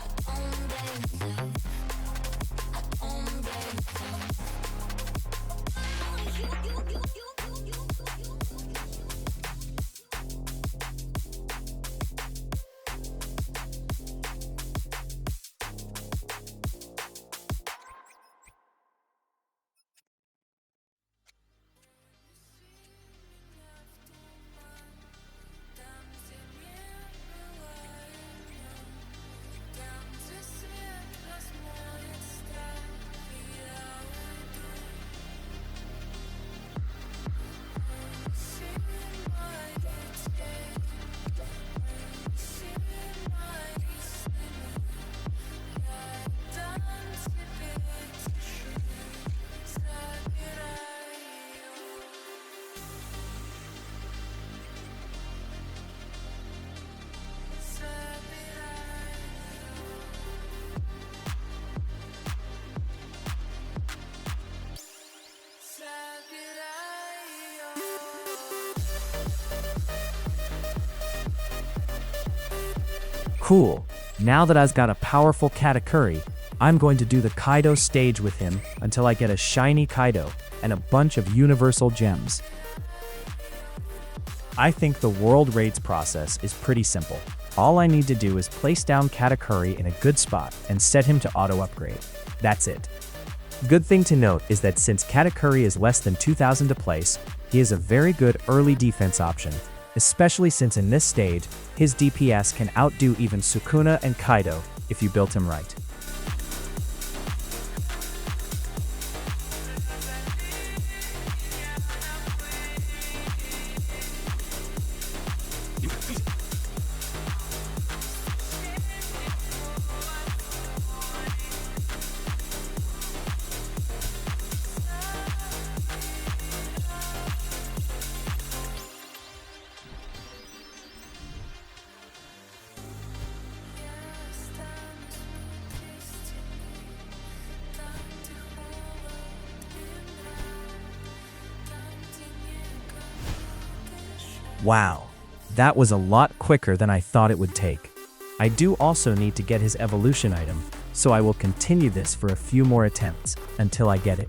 Cool. Now that I've got a powerful Katakuri, I'm going to do the Kaido stage with him until I get a shiny Kaido and a bunch of universal gems. I think the world raids process is pretty simple. All I need to do is place down Katakuri in a good spot and set him to auto-upgrade. That's it. Good thing to note is that since Katakuri is less than 2,000 to place, he is a very good early defense option, especially since in this stage, his DPS can outdo even Sukuna and Kaido if you built him right. Wow, that was a lot quicker than I thought it would take. I do also need to get his evolution item, so I will continue this for a few more attempts until I get it.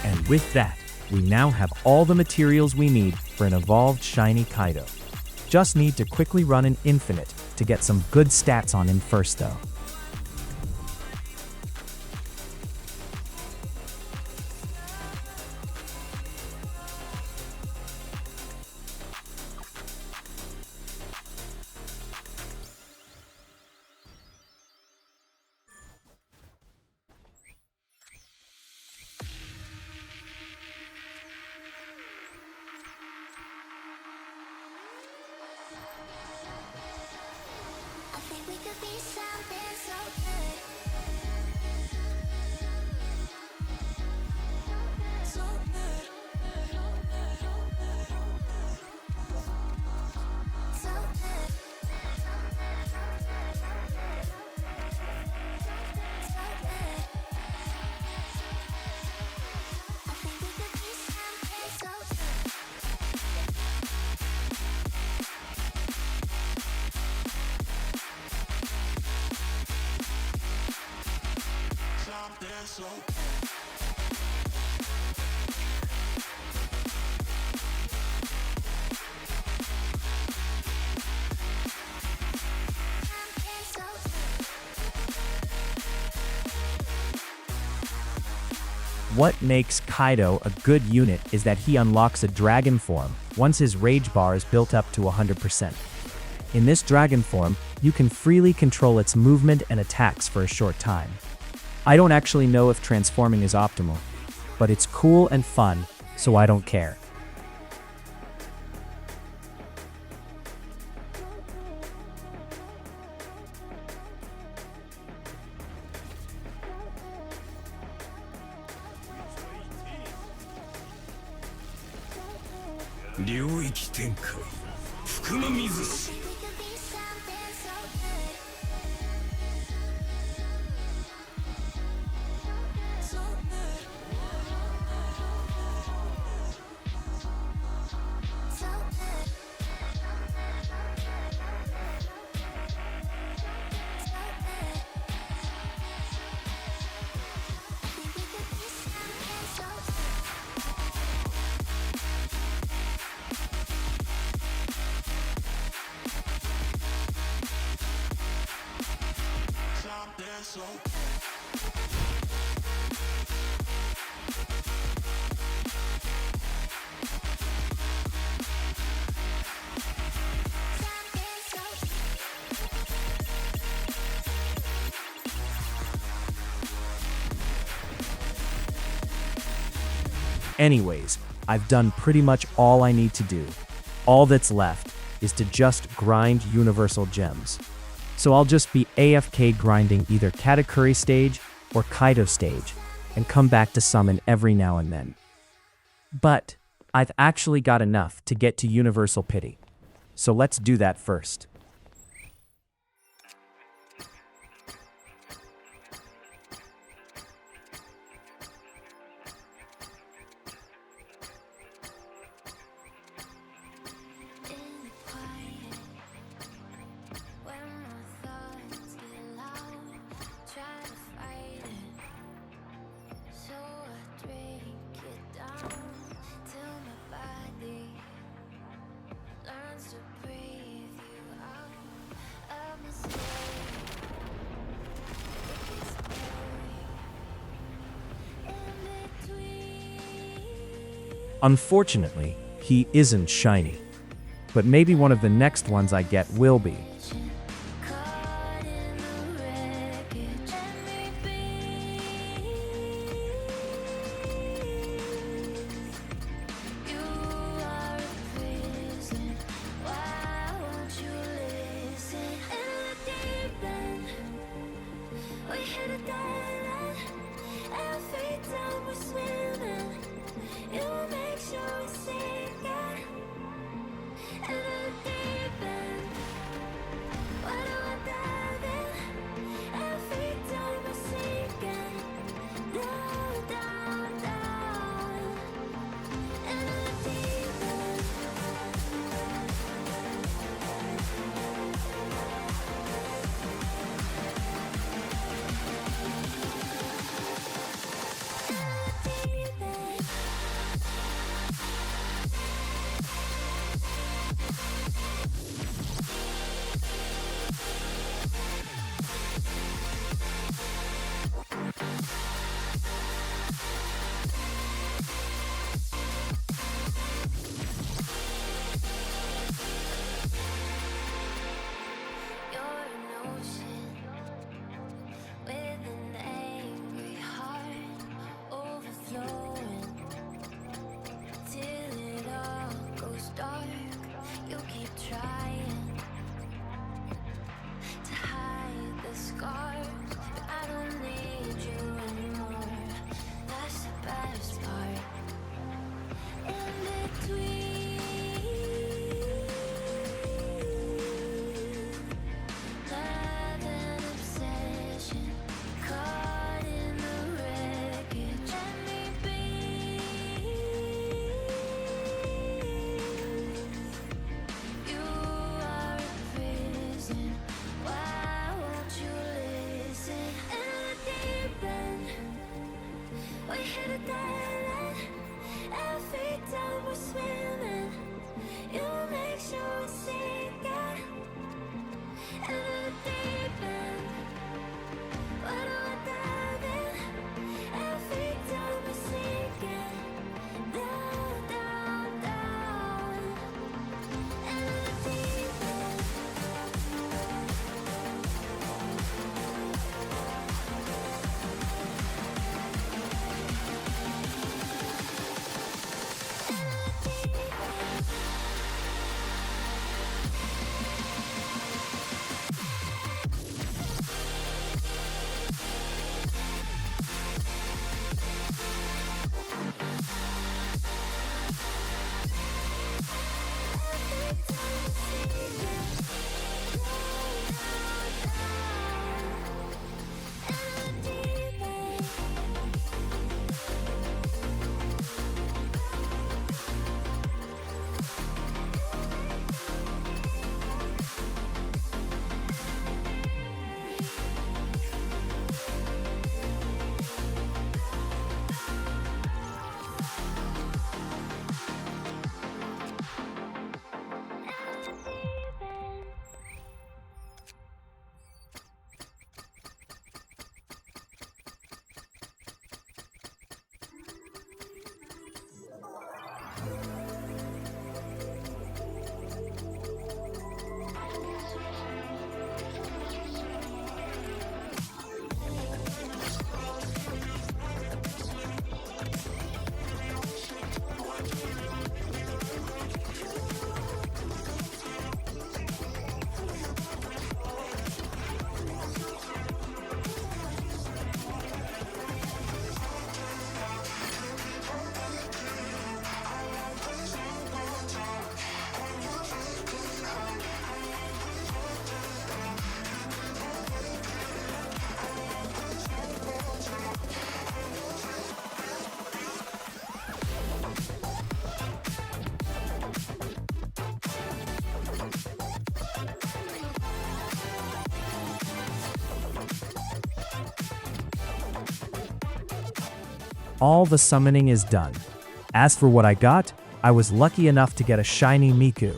And with that, we now have all the materials we need for an evolved shiny Kaido. Just need to quickly run an infinite to get some good stats on him first though. I think we could be something so good. So good. So good. I think we could be something so good. What makes Kaido a good unit is that he unlocks a dragon form once his rage bar is built up to 100%. In this dragon form, you can freely control its movement and attacks for a short time. I don't actually know if transforming is optimal, but it's cool and fun, so I don't care. Anyways, I've done pretty much all I need to do. All that's left is to just grind universal gems. So I'll just be AFK grinding either Katakuri stage or Kaido stage and come back to summon every now and then. But I've actually got enough to get to Universal Pity. So let's do that first. In the quiet, when my thoughts get loud, try to fight it. So I drink it down till my body learns to breathe you out of my story. It gets blurry in between. Unfortunately, he isn't shiny. But maybe one of the next ones I get will be. Caught in the wreckage, let me be. You are a prison. Why won't you listen? In the deep end, we hit a dead end. Every time we're swimming, you make sure we sink it. In the deep end, why do I dive in? Every time we're sinking, down, down, down. In the deep end. You're an ocean with an angry heart overflowing till it all goes dark. You keep trying to hide the scars, but I don't need you anymore. That's the best part. In between. Love and obsession, caught in the wreckage. Let me be. You are a prison. Why won't you listen? In the deep end, we hit a dead end. Every time we're swimming, you make sure we sink it. In the deep end, why do I dive in? Every time we're sinking, down, down, down. In the deep end. all the summoning is done. As for what I got, I was lucky enough to get a shiny Miku.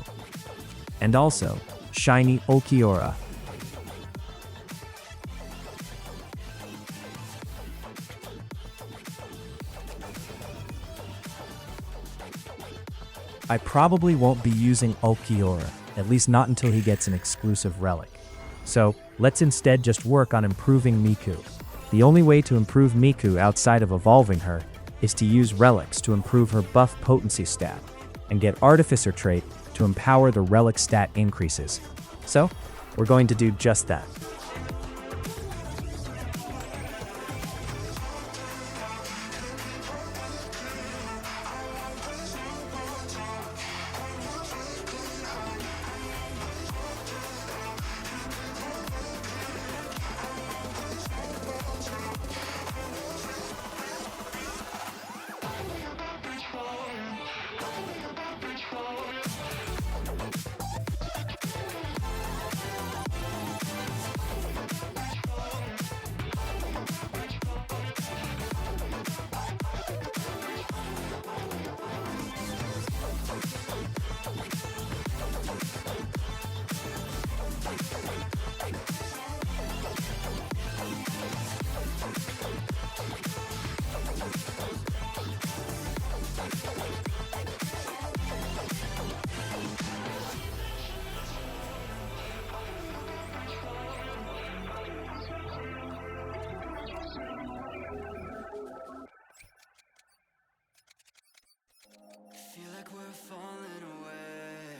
And also, shiny Ulquiorra. I probably won't be using Ulquiorra, at least not until he gets an exclusive relic. So, let's instead just work on improving Miku. The only way to improve Miku outside of evolving her is to use relics to improve her buff potency stat, and get Artificer trait to empower the relic stat increases. So, we're going to do just that.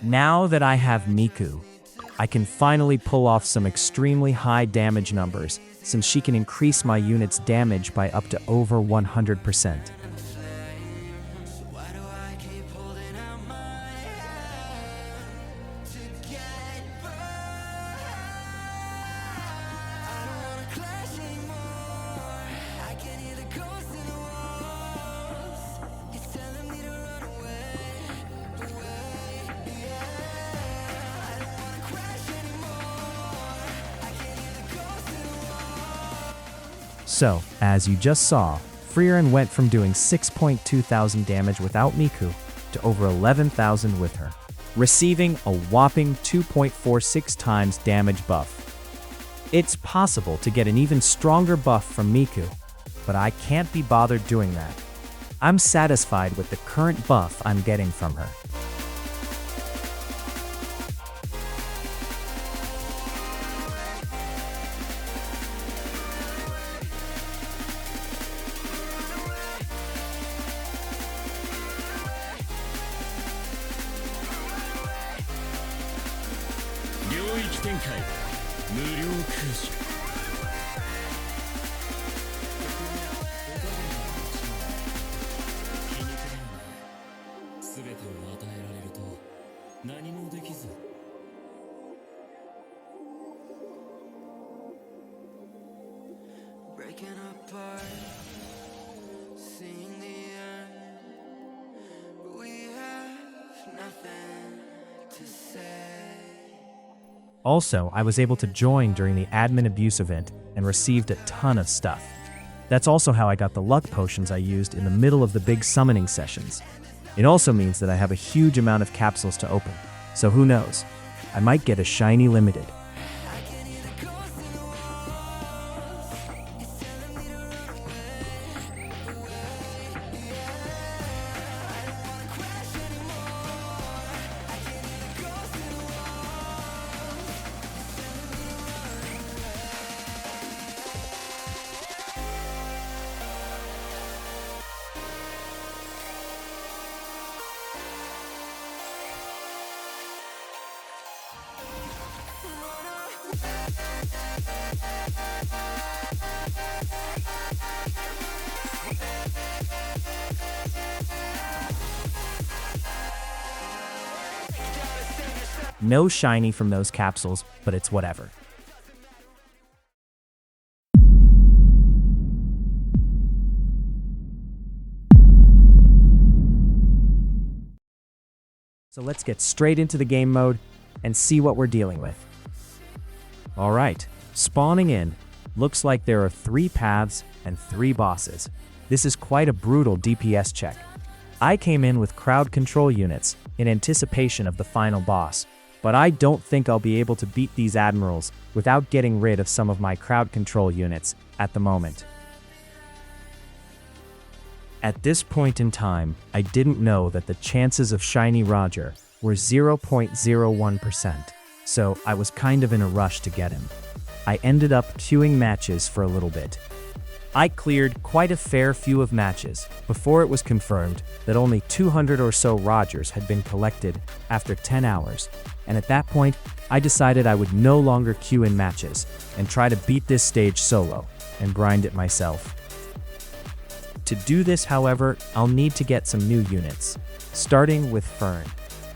Now that I have Miku, I can finally pull off some extremely high damage numbers, since she can increase my unit's damage by up to over 100%. So, as you just saw, Frieren went from doing 6.2 thousand damage without Miku to over 11,000 with her, receiving a whopping 2.46 times damage buff. It's possible to get an even stronger buff from Miku, but I can't be bothered doing that. I'm satisfied with the current buff I'm getting from her. Breaking apart, seeing the end. We have nothing to say. Also, I was able to join during the admin abuse event and received a ton of stuff. That's also how I got the luck potions I used in the middle of the big summoning sessions. It also means that I have a huge amount of capsules to open, so who knows? I might get a shiny limited. No shiny from those capsules, but it's whatever. So let's get straight into the game mode and see what we're dealing with. Alright, spawning in, Looks like there are 3 paths and 3 bosses. This is quite a brutal DPS check. I came in with crowd control units in anticipation of the final boss, but I don't think I'll be able to beat these admirals without getting rid of some of my crowd control units at the moment. At this point in time, I didn't know that the chances of Shiny Roger were 0.01%, so I was kind of in a rush to get him. I ended up queuing matches for a little bit. I cleared quite a fair few of matches before it was confirmed that only 200 or so Rogers had been collected after 10 hours, and at that point, I decided I would no longer queue in matches and try to beat this stage solo and grind it myself. To do this, however, I'll need to get some new units, starting with Fern.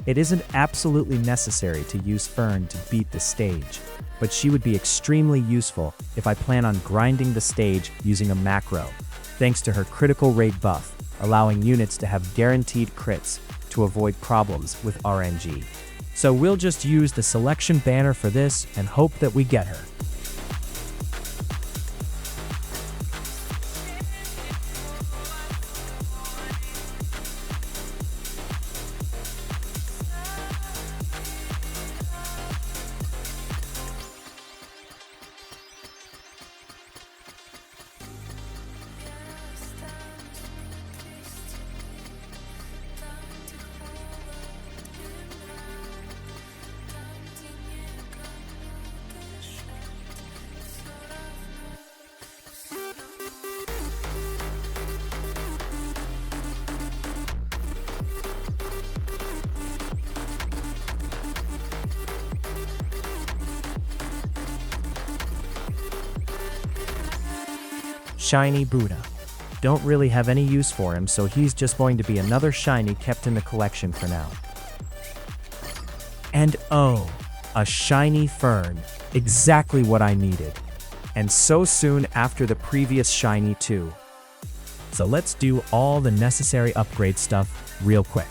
It isn't absolutely necessary to use Fern to beat the stage, but she would be extremely useful if I plan on grinding the stage using a macro, thanks to her critical rate buff, allowing units to have guaranteed crits to avoid problems with RNG. So we'll just use the selection banner for this and hope that we get her. Shiny Buddha. Don't really have any use for him, so he's just going to be another shiny kept in the collection for now. And oh, a shiny Fern. Exactly what I needed. And so soon after the previous shiny too. So let's do all the necessary upgrade stuff real quick.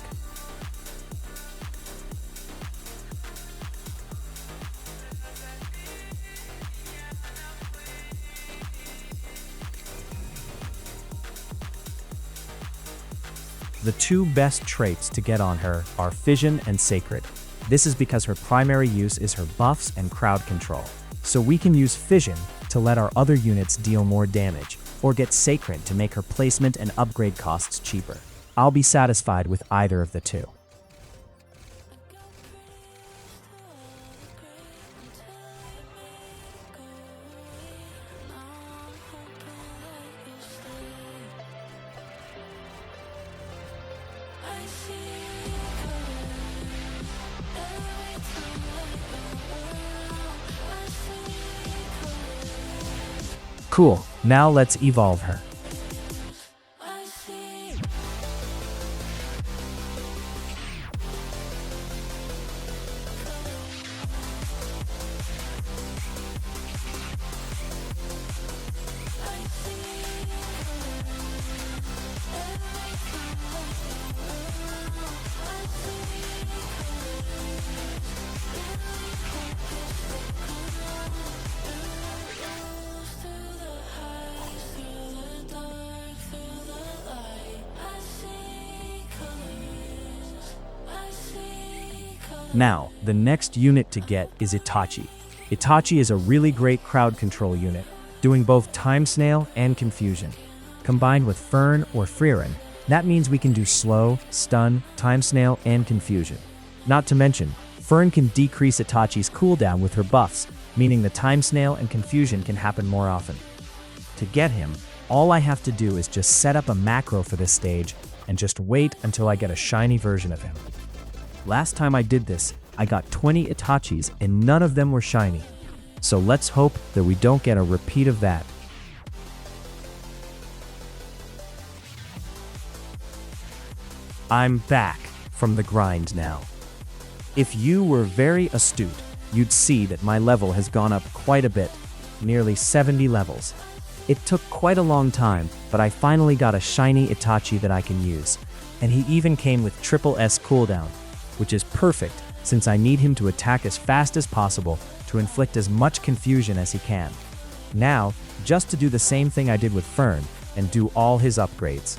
The 2 best traits to get on her are Fission and Sacred. This is because her primary use is her buffs and crowd control. So we can use Fission to let our other units deal more damage, or get Sacred to make her placement and upgrade costs cheaper. I'll be satisfied with either of the 2. Cool, now let's evolve her. Now, the next unit to get is Itachi. Itachi is a really great crowd control unit, doing both Time Snail and Confusion. Combined with Fern or Frieren, that means we can do Slow, Stun, Time Snail, and Confusion. Not to mention, Fern can decrease Itachi's cooldown with her buffs, meaning the Time Snail and Confusion can happen more often. To get him, all I have to do is just set up a macro for this stage and just wait until I get a shiny version of him. Last time I did this, I got 20 Itachis and none of them were shiny. So let's hope that we don't get a repeat of that. I'm back from the grind now. If you were very astute, you'd see that my level has gone up quite a bit, nearly 70 levels. It took quite a long time, but I finally got a shiny Itachi that I can use, and he even came with triple S cooldown, which is perfect since I need him to attack as fast as possible to inflict as much confusion as he can. Now, just to do the same thing I did with Fern, and do all his upgrades.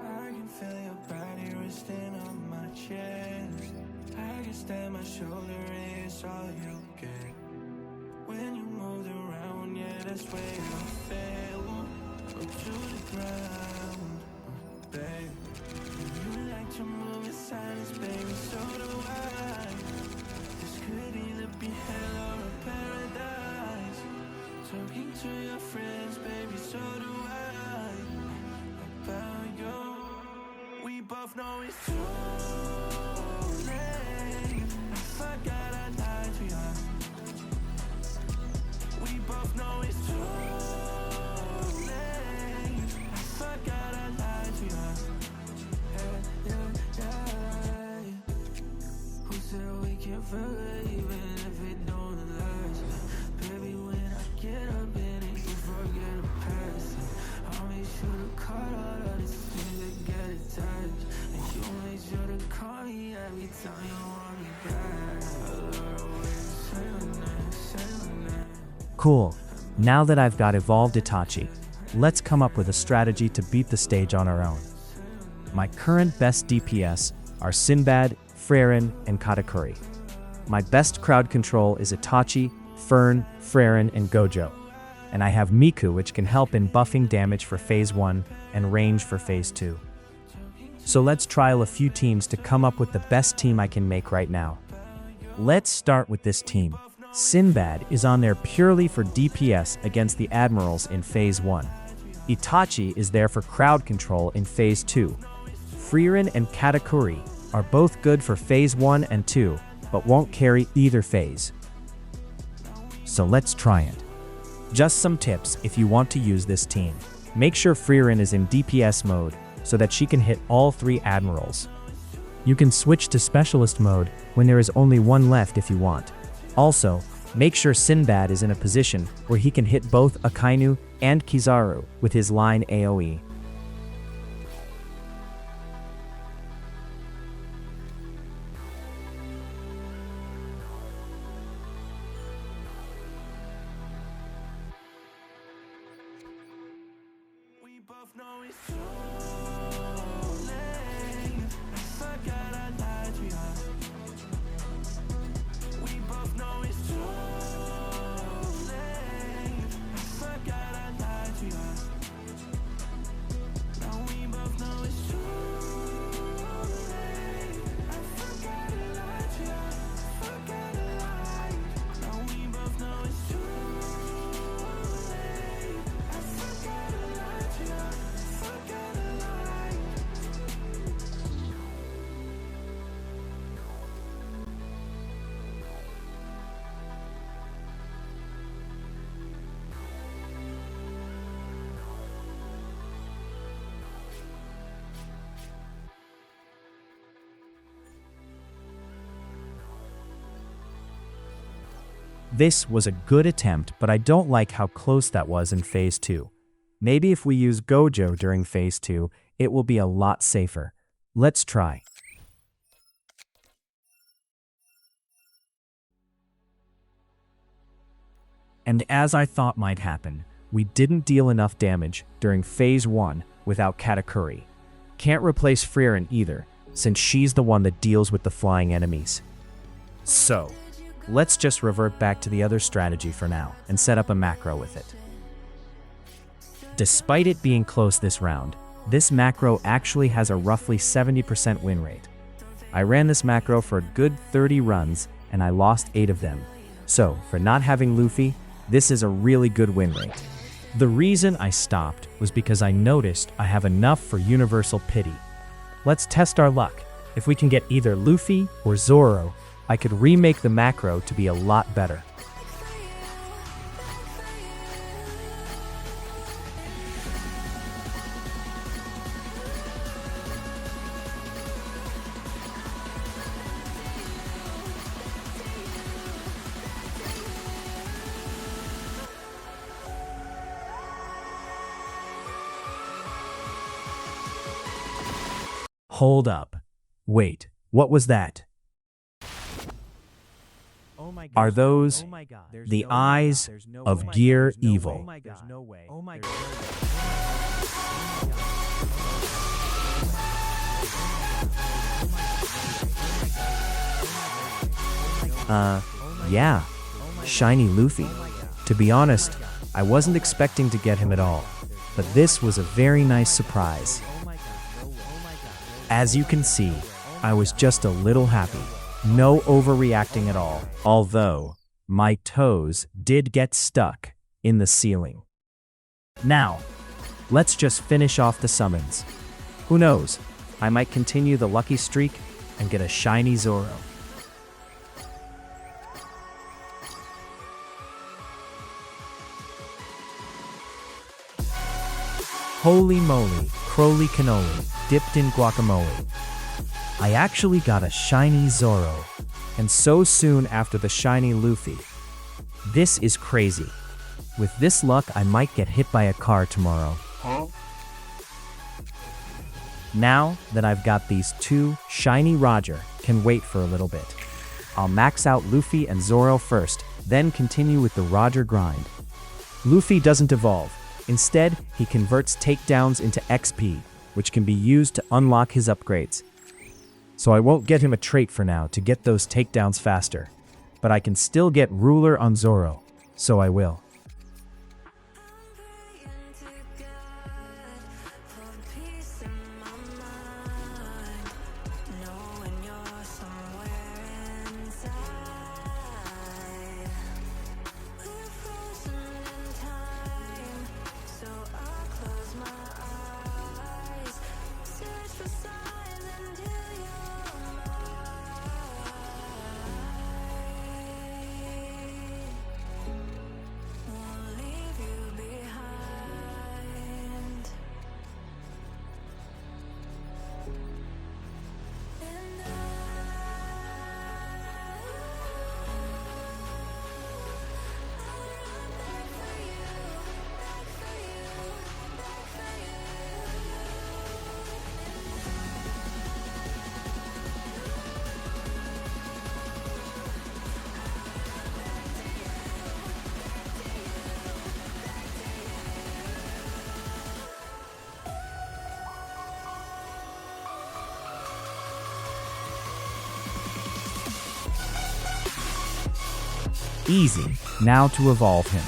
I can feel your body resting on my chest. I can stand my shoulder, it's all you get. When you move around, yeah, that's where I fell. Go to the ground, babe. You like to move in silence, baby, so do I. This could either be hell or a paradise. Talking to your friends, baby, so do I. About you, we both know it's too late. I forgot I lied to you. We both know it's too late. I forgot I lied to you. Yeah. Who said we can't forget even if it don't last? Baby, when I get up in it, you forget the past. I'll make sure to cut all of these things that get attached. And you make sure to call me every time you want me back. I love the way you say my name, say my name. Cool. Now that I've got evolved Itachi, let's come up with a strategy to beat the stage on our own. My current best DPS are Sinbad, Frieren, and Katakuri. My best crowd control is Itachi, Fern, Frieren, and Gojo. And I have Miku, which can help in buffing damage for Phase 1 and range for Phase 2. So let's trial a few teams to come up with the best team I can make right now. Let's start with this team. Sinbad is on there purely for DPS against the Admirals in Phase 1. Itachi is there for crowd control in Phase 2. Frieren and Katakuri are both good for Phase 1 and 2, but won't carry either phase. So let's try it. Just some tips if you want to use this team. Make sure Frieren is in DPS mode so that she can hit all 3 Admirals. You can switch to Specialist mode when there is only one left if you want. Also, make sure Sinbad is in a position where he can hit both Akainu and Kizaru with his line AoE. We both know it's too late. I forgot I lied to you. We both know it's too late. I forgot I lied to you. Now we both know it's too late. I forgot I lied to you. Forgot I lied. Now we both know it's too late. I forgot I lied to you. Forgot I lied. This was a good attempt, but I don't like how close that was in Phase 2. Maybe if we use Gojo during Phase 2, it will be a lot safer. Let's try. And as I thought might happen, we didn't deal enough damage during Phase 1 without Katakuri. Can't replace Frieren either, since she's the one that deals with the flying enemies. So, let's just revert back to the other strategy for now and set up a macro with it. Despite it being close this round, this macro actually has a roughly 70% win rate. I ran this macro for a good 30 runs and I lost 8 of them. So, for not having Luffy, this is a really good win rate. The reason I stopped was because I noticed I have enough for Universal Pity. Let's test our luck. If we can get either Luffy or Zoro, I could remake the macro to be a lot better. Hold up. Wait, what was that? Are those the eyes of Gear Evil? Yeah, Shiny Luffy. To be honest, I wasn't expecting to get him at all, but this was a very nice surprise. As you can see, I was just a little happy. No overreacting at all, although my toes did get stuck in the ceiling. Now, let's just finish off the summons. Who knows, I might continue the lucky streak and get a shiny Zoro. Holy moly, Crowley cannoli, dipped in guacamole. I actually got a shiny Zoro, and so soon after the shiny Luffy. This is crazy. With this luck, I might get hit by a car tomorrow. Now that I've got these two, shiny Roger can wait for a little bit. I'll max out Luffy and Zoro first, then continue with the Roger grind. Luffy doesn't evolve. Instead, he converts takedowns into XP, which can be used to unlock his upgrades. So I won't get him a trait for now to get those takedowns faster, but I can still get Ruler on Zoro, so I will. Easy, now to evolve him.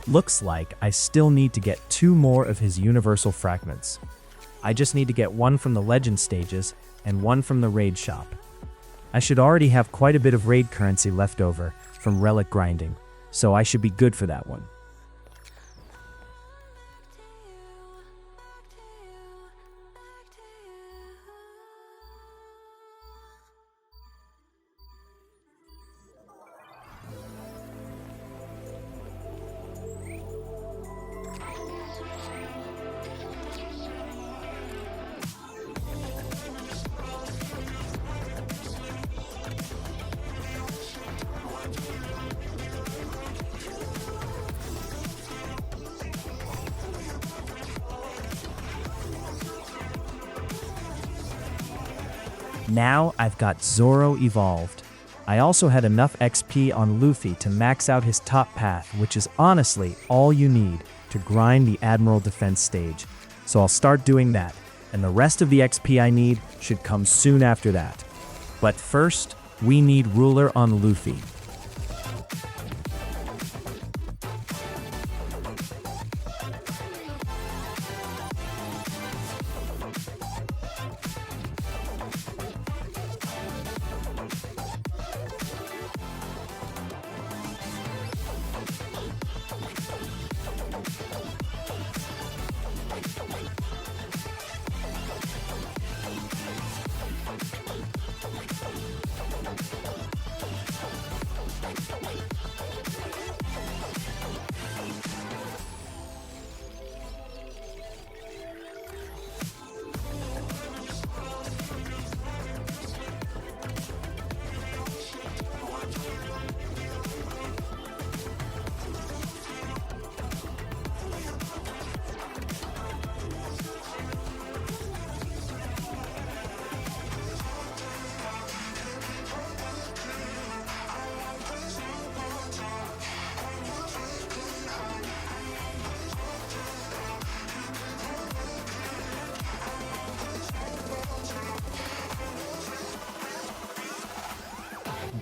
Looks like I still need to get 2 more of his universal fragments. I just need to get 1 from the legend stages and 1 from the raid shop. I should already have quite a bit of raid currency left over from relic grinding, so I should be good for that one. Now I've got Zoro evolved. I also had enough XP on Luffy to max out his top path, which is honestly all you need to grind the Admiral Defense stage. So I'll start doing that, and the rest of the XP I need should come soon after that. But first, we need Ruler on Luffy.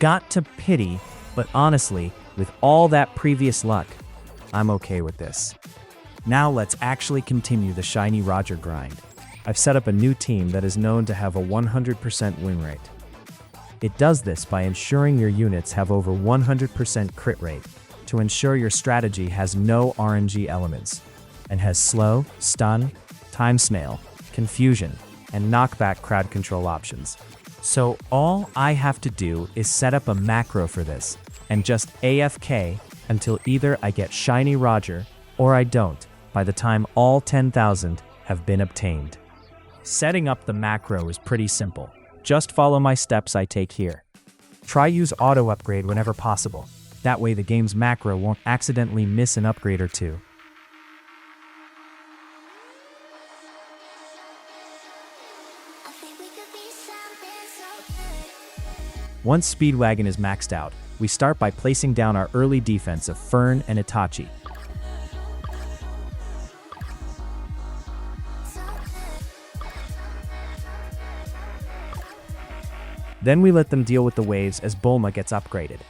got to pity, but honestly, with all that previous luck, I'm okay with this. Now let's actually continue the Shiny Roger grind. I've set up a new team that is known to have a 100% win rate. It does this by ensuring your units have over 100% crit rate to ensure your strategy has no RNG elements and has slow, stun, time snail, confusion, and knockback crowd control options. So all I have to do is set up a macro for this and just AFK until either I get Shiny Roger or I don't by the time all 10,000 have been obtained. Setting up the macro is pretty simple. Just follow my steps I take here. Try use auto upgrade whenever possible. That way the game's macro won't accidentally miss an upgrade or two. Once Speedwagon is maxed out, we start by placing down our early defense of Fern and Itachi. Then we let them deal with the waves as Bulma gets upgraded.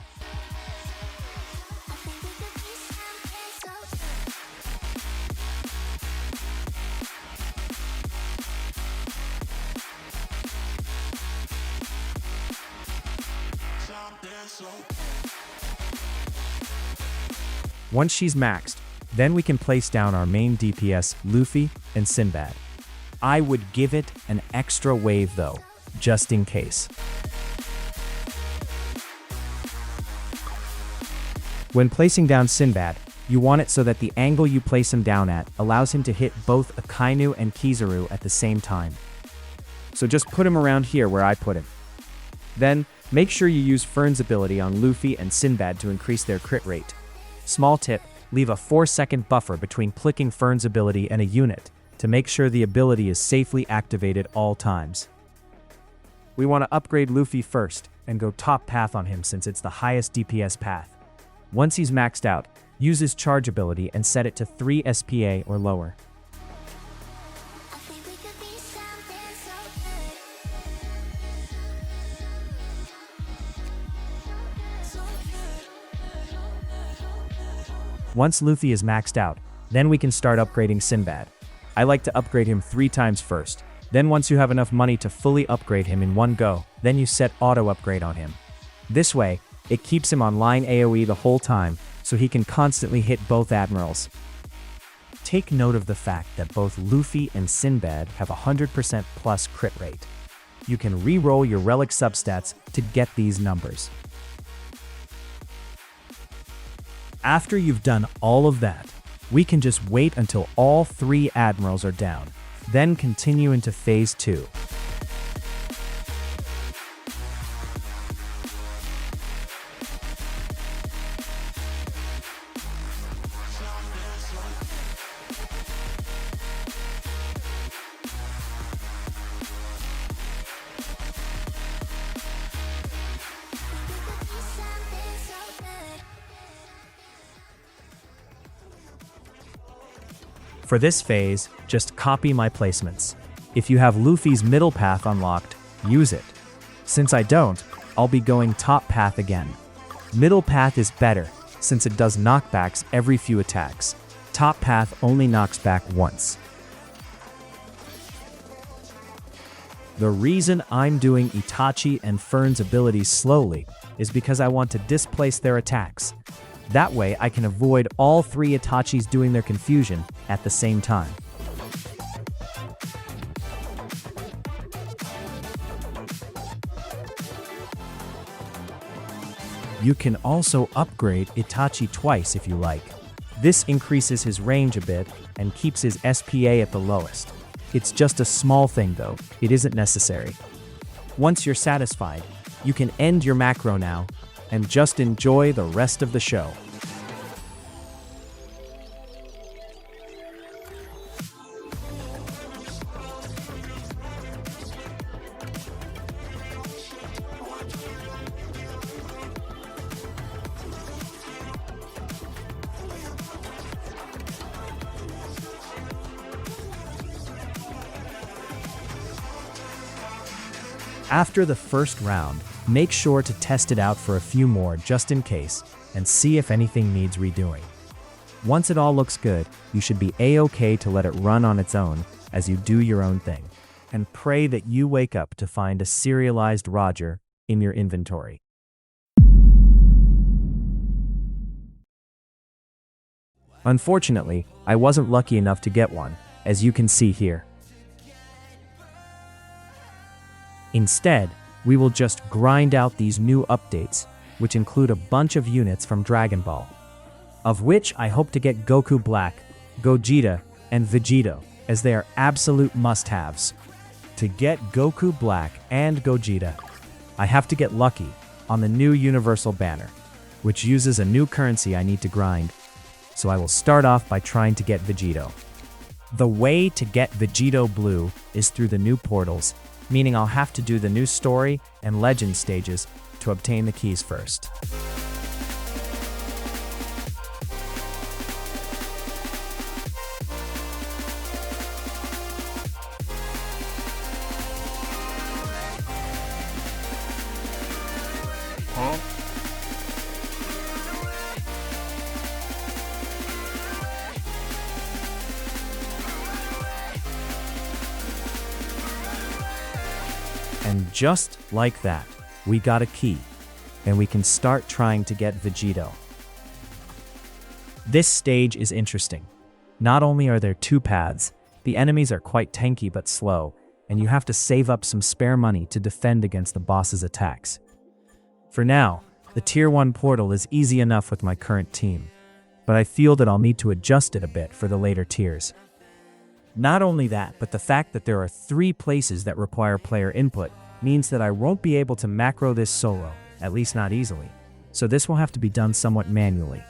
Once she's maxed, then we can place down our main DPS, Luffy and Sinbad. I would give it an extra wave though, just in case. When placing down Sinbad, you want it so that the angle you place him down at allows him to hit both Akainu and Kizaru at the same time. So just put him around here where I put him. Then, make sure you use Fern's ability on Luffy and Sinbad to increase their crit rate. Small tip, leave a 4-second buffer between clicking Fern's ability and a unit to make sure the ability is safely activated all times. We want to upgrade Luffy first and go top path on him since it's the highest DPS path. Once he's maxed out, use his charge ability and set it to 3 SPA or lower. Once Luffy is maxed out, then we can start upgrading Sinbad. I like to upgrade him 3 times first. Then once you have enough money to fully upgrade him in one go, then you set auto upgrade on him. This way, it keeps him on line AoE the whole time, so he can constantly hit both admirals. Take note of the fact that both Luffy and Sinbad have 100% plus crit rate. You can re-roll your relic substats to get these numbers. After you've done all of that, we can just wait until all 3 admirals are down, then continue into phase 2. For this phase, just copy my placements. If you have Luffy's middle path unlocked, use it. Since I don't, I'll be going top path again. Middle path is better, since it does knockbacks every few attacks. Top path only knocks back once. The reason I'm doing Itachi and Fern's abilities slowly is because I want to displace their attacks. That way I can avoid all 3 Itachis doing their confusion at the same time. You can also upgrade Itachi twice if you like. This increases his range a bit and keeps his SPA at the lowest. It's just a small thing though, it isn't necessary. Once you're satisfied, you can end your macro now and just enjoy the rest of the show. After the first round, Make sure to test it out for a few more just in case, and see if anything needs redoing. Once it all looks good, you should be A-okay to let it run on its own as you do your own thing, and pray that you wake up to find a serialized Roger in your inventory. Unfortunately, I wasn't lucky enough to get one, as you can see here. Instead, we will just grind out these new updates, which include a bunch of units from Dragon Ball, of which I hope to get Goku Black, Gogeta, and Vegito, as they are absolute must-haves. To get Goku Black and Gogeta, I have to get lucky on the new Universal banner, which uses a new currency I need to grind, so I will start off by trying to get Vegito. The way to get Vegito Blue is through the new portals, meaning I'll have to do the new story and legend stages to obtain the keys first. And just like that, we got a key, and we can start trying to get Vegito. This stage is interesting. Not only are there two paths, the enemies are quite tanky but slow, and you have to save up some spare money to defend against the boss's attacks. For now, the Tier 1 portal is easy enough with my current team, but I feel that I'll need to adjust it a bit for the later tiers. Not only that, but the fact that there are 3 places that require player input means that I won't be able to macro this solo, at least not easily, so this will have to be done somewhat manually.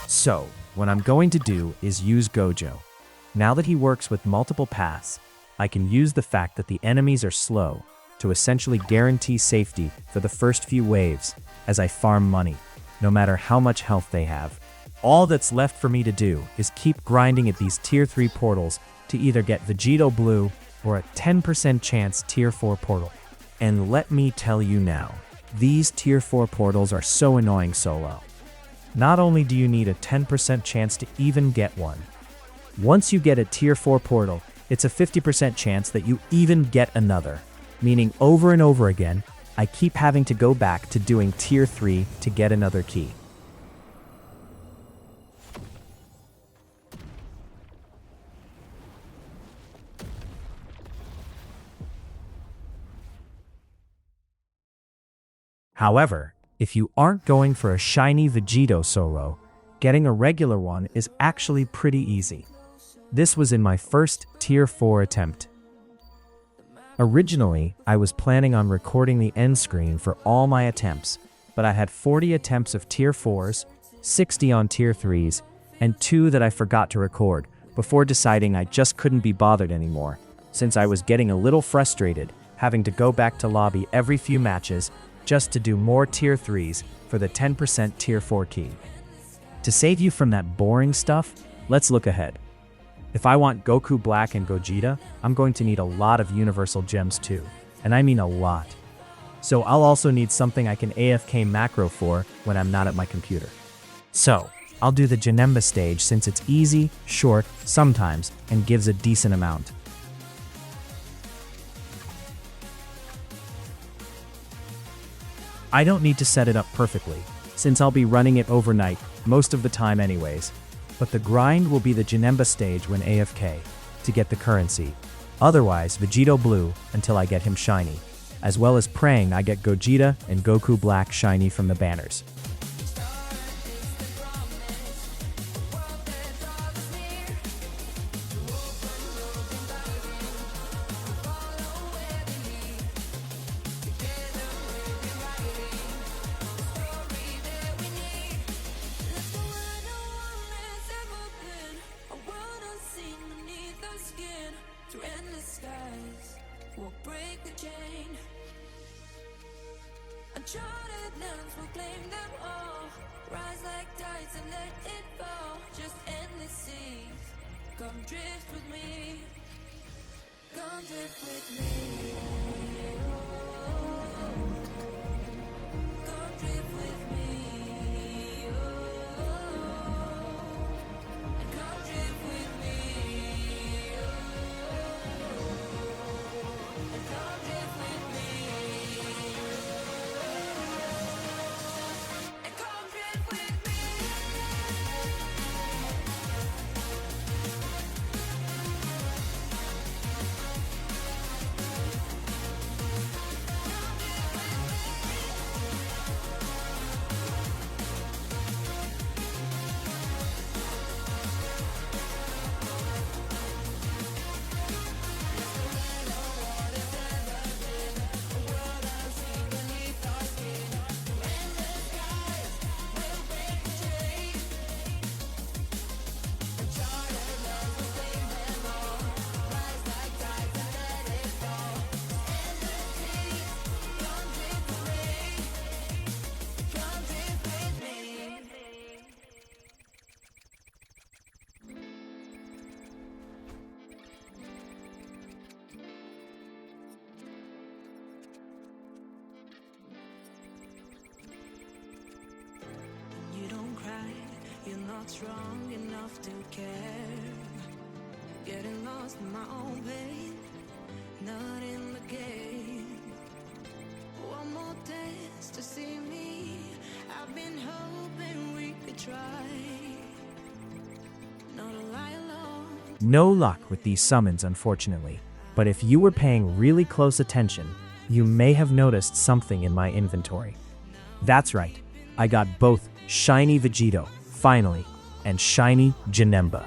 So, what I'm going to do is use Gojo. Now that he works with multiple paths, I can use the fact that the enemies are slow to essentially guarantee safety for the first few waves as I farm money, no matter how much health they have. All that's left for me to do is keep grinding at these Tier 3 portals to either get Vegito Blue or a 10% chance Tier 4 portal. And let me tell you now, these Tier 4 portals are so annoying solo. Not only do you need a 10% chance to even get one, once you get a Tier 4 portal, it's a 50% chance that you even get another, meaning over and over again, I keep having to go back to doing Tier 3 to get another key. However, if you aren't going for a shiny Vegito solo, getting a regular one is actually pretty easy. This was in my first Tier 4 attempt. Originally, I was planning on recording the end screen for all my attempts, but I had 40 attempts of Tier 4s, 60 on Tier 3s, and 2 that I forgot to record before deciding I just couldn't be bothered anymore, since I was getting a little frustrated having to go back to lobby every few matches just to do more Tier 3s for the 10% Tier 4 key. To save you from that boring stuff, let's look ahead. If I want Goku Black and Gogeta, I'm going to need a lot of Universal Gems too, and I mean a lot. So I'll also need something I can AFK macro for when I'm not at my computer. So, I'll do the Janemba stage since it's easy, short, sometimes, and gives a decent amount. I don't need to set it up perfectly, since I'll be running it overnight most of the time anyways, but the grind will be the Janemba stage when AFK, to get the currency. Otherwise, Vegito Blue until I get him shiny, as well as praying I get Gogeta and Goku Black shiny from the banners. Charted lands will claim them all. Rise like tides and let it fall. Just endless seas. Come drift with me. Come drift with me. Come drift with me. And come drift with me. And come drift with me. And come drift with me. You don't cry, you're not strong enough to care. Getting lost in my own pain, not in the game. One more test to see me. I've been hoping we could try. Not a lie alone. No luck with these summons, unfortunately. But if you were paying really close attention, you may have noticed something in my inventory. That's right, I got both Shiny Vegito, finally, and Shiny Janemba.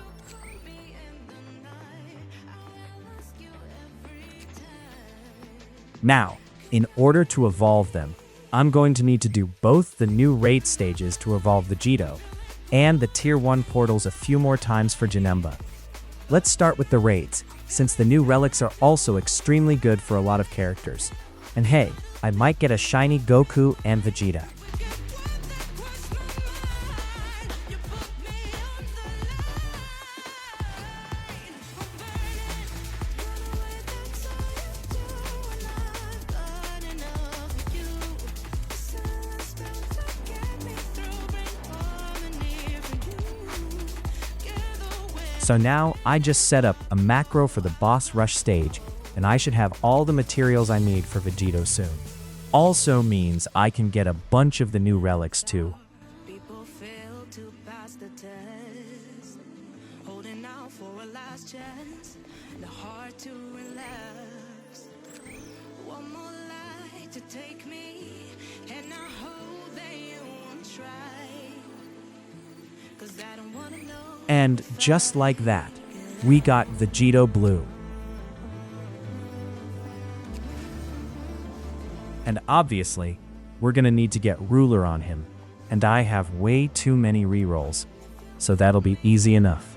Now, in order to evolve them, I'm going to need to do both the new raid stages to evolve Vegito, and the Tier 1 portals a few more times for Janemba. Let's start with the raids, since the new relics are also extremely good for a lot of characters. And hey, I might get a Shiny Goku and Vegeta. So now, I just set up a macro for the boss rush stage, and I should have all the materials I need for Vegito soon. Also means I can get a bunch of the new relics too. People fail to pass the test, holding out for a last chance, the heart to relax. One more light to take me, and I hope they won't try, 'cause I don't wanna know. And just like that, we got Vegito Blue. And obviously, we're gonna need to get Ruler on him, and I have way too many rerolls, so that'll be easy enough.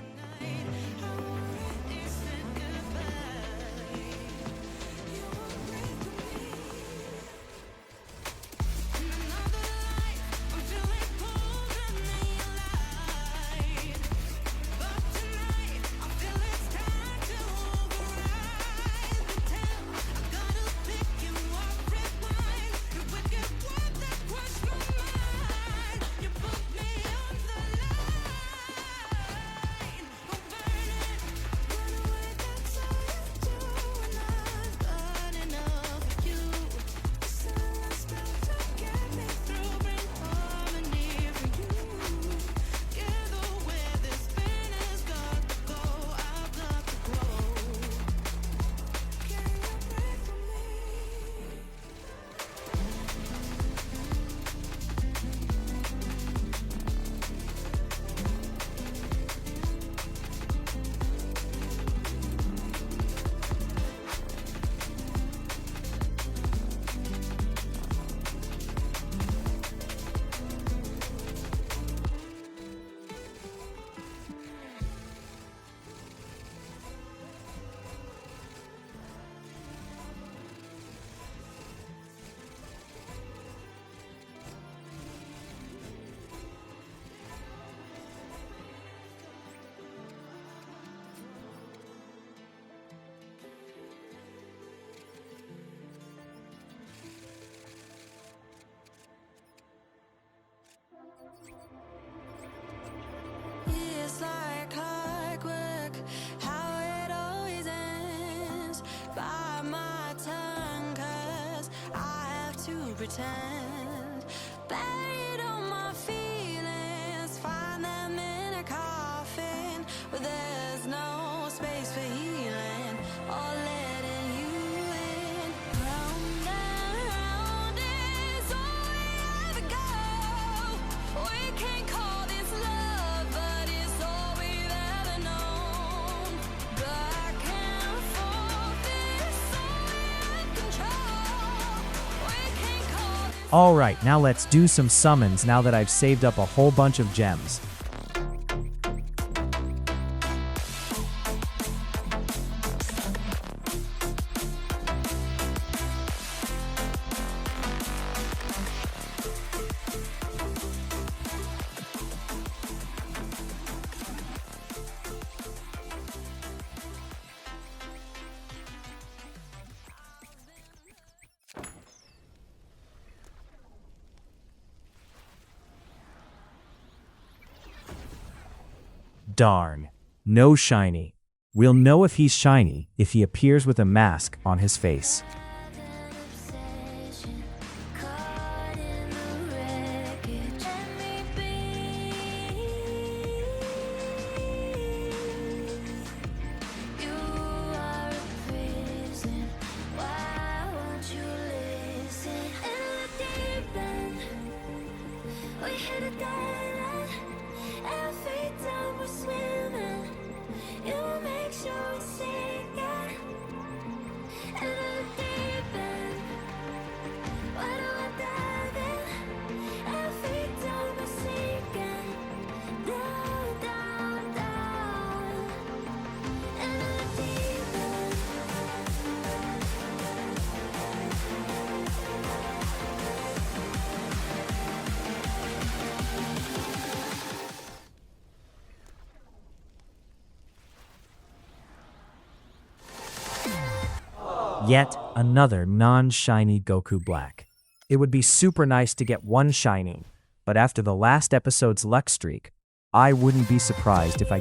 pretend. Buried all my feelings, find them in a coffin where there's no space for healing or letting you in. Round and round is all we ever go. We can't call this love, but it's all we've ever known. Back and forth is all we have control. We can't call this. Alright, now let's do some summons now that I've saved up a whole bunch of gems. Darn. No shiny. We'll know if he's shiny if he appears with a mask on his face. Obsession, caught in the wreckage. Let me be. You are a prison. Why won't you listen? In the deep end, we hit a dead end. Every time we're swimming, you make sure we sink it. In the deep end, why do I dive in? Every time we're sinking, down, down, down. In the deep end. Yet another non-shiny Goku Black. It would be super nice to get one shiny, but after the last episode's luck streak, I wouldn't be surprised if I...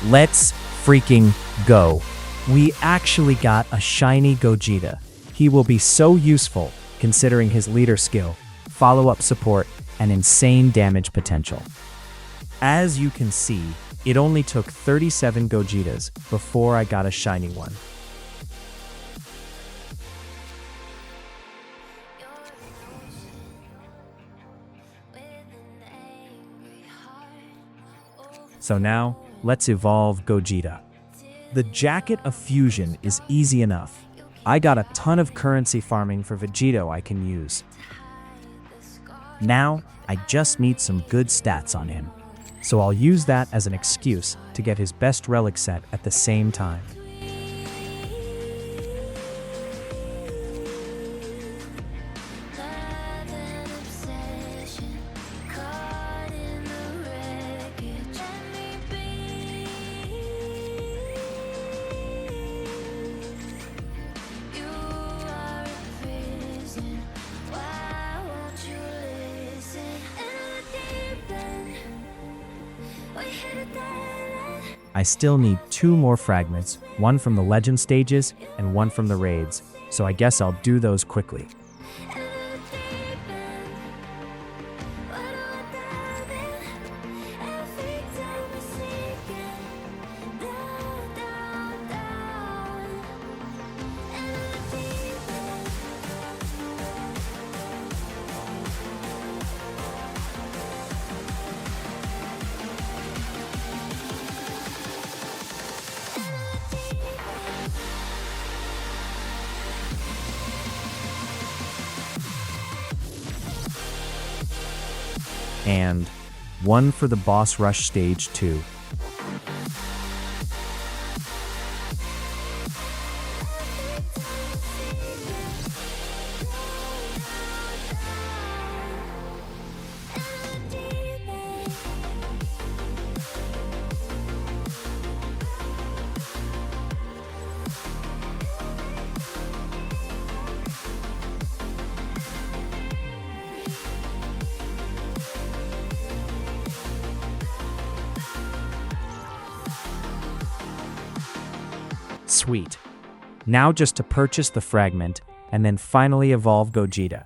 Let's freaking go. We actually got a shiny Gogeta. He will be so useful considering his leader skill, follow-up support, and insane damage potential. As you can see, it only took 37 Gogetas before I got a shiny one. So now, let's evolve Gogeta. The Jacket of Fusion is easy enough. I got a ton of currency farming for Vegito I can use. Now, I just need some good stats on him. So I'll use that as an excuse to get his best relic set at the same time. Love and obsession, caught in the wreckage. Let me be. You are a prison. Why won't you listen? In the deep end, we hit a dead end. I still need 2 more fragments, one from the legend stages and one from the raids, so I guess I'll do those quickly. And one for the boss rush stage 2. Sweet. Now just to purchase the fragment and then finally evolve Gogeta.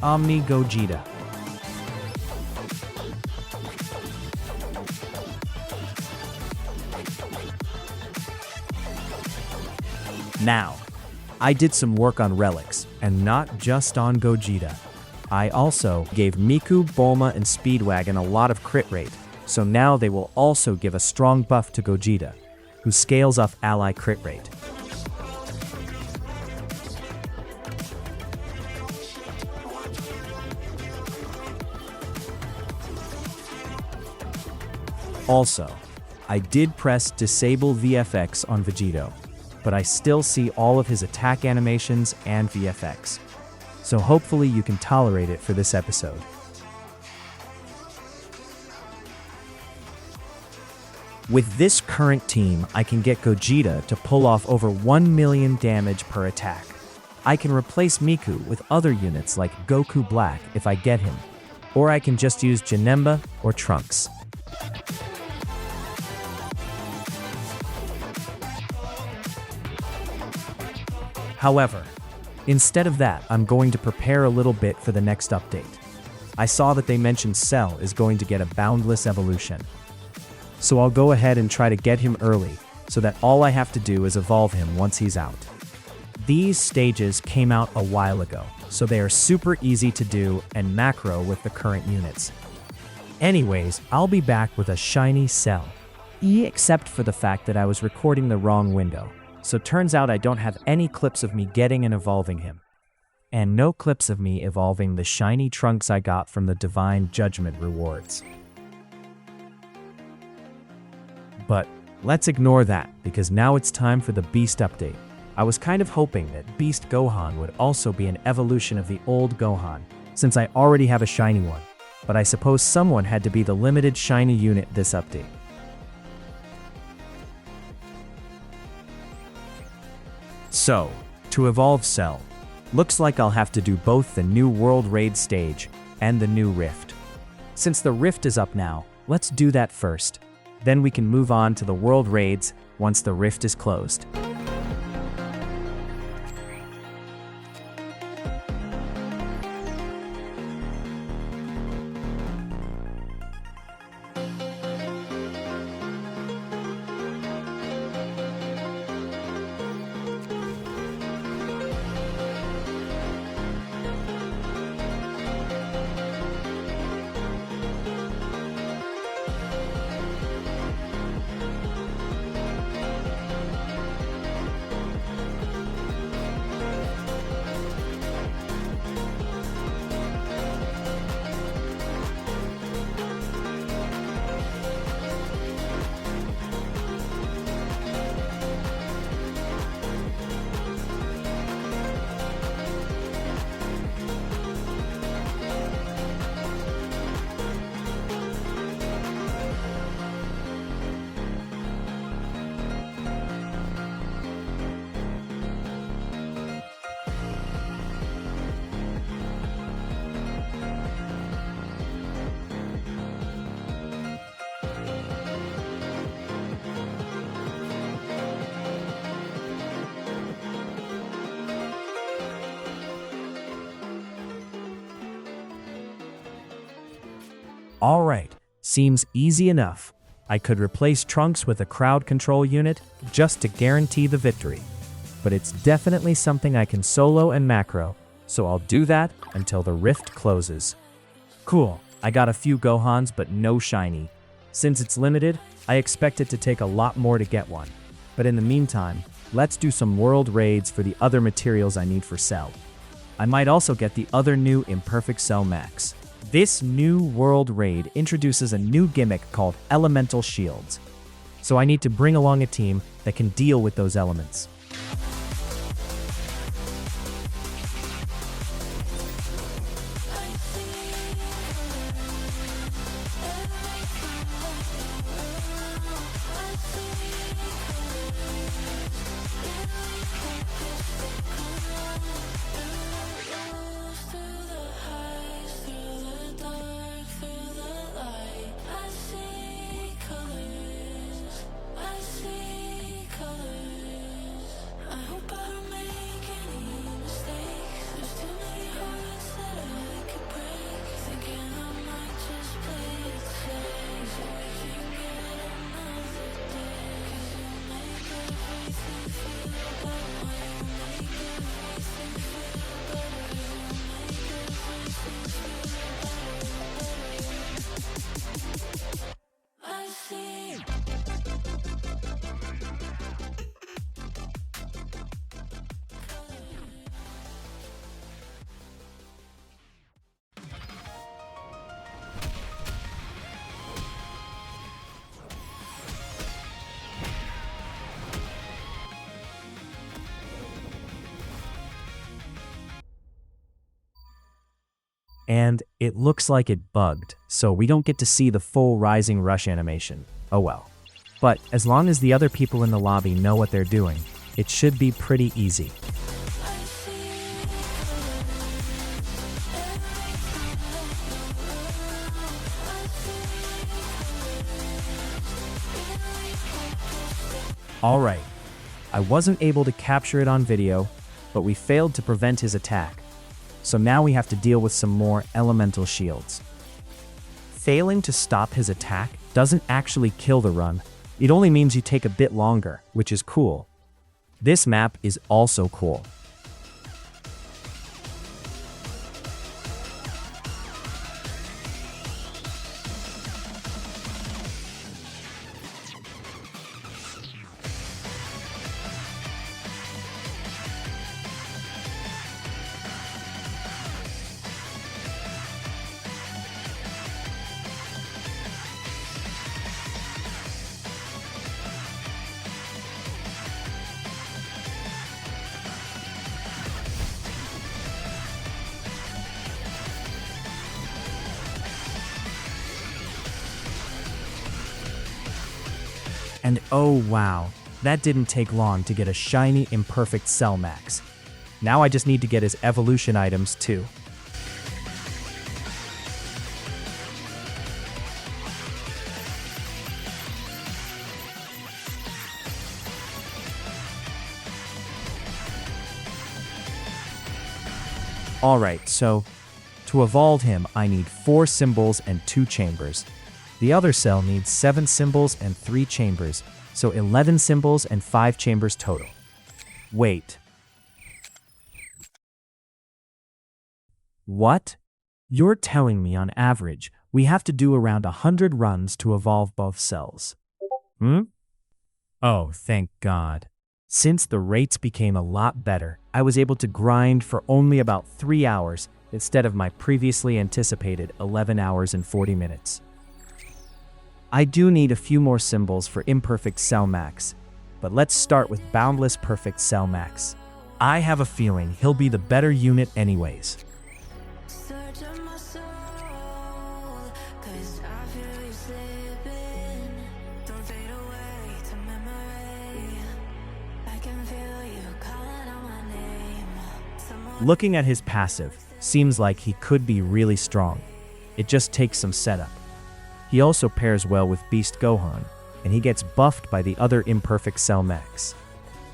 Omni Gogeta. Now, I did some work on relics, and not just on Gogeta. I also gave Miku, Bulma, and Speedwagon a lot of crit rate, so now they will also give a strong buff to Gogeta, who scales up ally crit rate. Also, I did press Disable VFX on Vegito, but I still see all of his attack animations and VFX. So hopefully you can tolerate it for this episode. With this current team, I can get Gogeta to pull off over 1 million damage per attack. I can replace Miku with other units like Goku Black if I get him, or I can just use Janemba or Trunks. However, instead of that, I'm going to prepare a little bit for the next update. I saw that they mentioned Cell is going to get a boundless evolution. So I'll go ahead and try to get him early, so that all I have to do is evolve him once he's out. These stages came out a while ago, so they are super easy to do and macro with the current units. Anyways, I'll be back with a shiny Cell. Except for the fact that I was recording the wrong window. So turns out I don't have any clips of me getting and evolving him. And no clips of me evolving the shiny Trunks I got from the Divine Judgment rewards. But let's ignore that, because now it's time for the Beast update. I was kind of hoping that Beast Gohan would also be an evolution of the old Gohan, since I already have a shiny one. But I suppose someone had to be the limited shiny unit this update. So, to evolve Cell, looks like I'll have to do both the new World Raid stage and the new Rift. Since the Rift is up now, let's do that first. Then we can move on to the World Raids once the Rift is closed. Alright, seems easy enough. I could replace Trunks with a crowd control unit just to guarantee the victory. But it's definitely something I can solo and macro, so I'll do that until the Rift closes. Cool, I got a few Gohans but no shiny. Since it's limited, I expect it to take a lot more to get one. But in the meantime, let's do some world raids for the other materials I need for Cell. I might also get the other new Imperfect Cell Max. This new world raid introduces a new gimmick called Elemental Shields. So I need to bring along a team that can deal with those elements. and it looks like it bugged, so we don't get to see the full Rising Rush animation. Oh well. But as long as the other people in the lobby know what they're doing, it should be pretty easy. Alright, I wasn't able to capture it on video, but we failed to prevent his attack. So now we have to deal with some more elemental shields. Failing to stop his attack doesn't actually kill the run, it only means you take a bit longer, which is cool. This map is also cool. And oh wow, that didn't take long to get a shiny imperfect Cell Max. Now I just need to get his evolution items too. Alright, so to evolve him I need 4 symbols and 2 chambers. The other cell needs 7 symbols and 3 chambers, so 11 symbols and 5 chambers total. Wait. What? You're telling me on average, we have to do around 100 runs to evolve both cells? Oh, thank God. Since the rates became a lot better, I was able to grind for only about 3 hours instead of my previously anticipated 11 hours and 40 minutes. I do need a few more symbols for Imperfect Cell Max, but let's start with Boundless Perfect Cell Max. I have a feeling he'll be the better unit anyways. Search of my soul, 'cause I feel you slipping. Don't fade away to memory. I can feel you calling out my name. Someone Looking at his passive, seems like he could be really strong. It just takes some setup. He also pairs well with Beast Gohan, and he gets buffed by the other Imperfect Cell Max.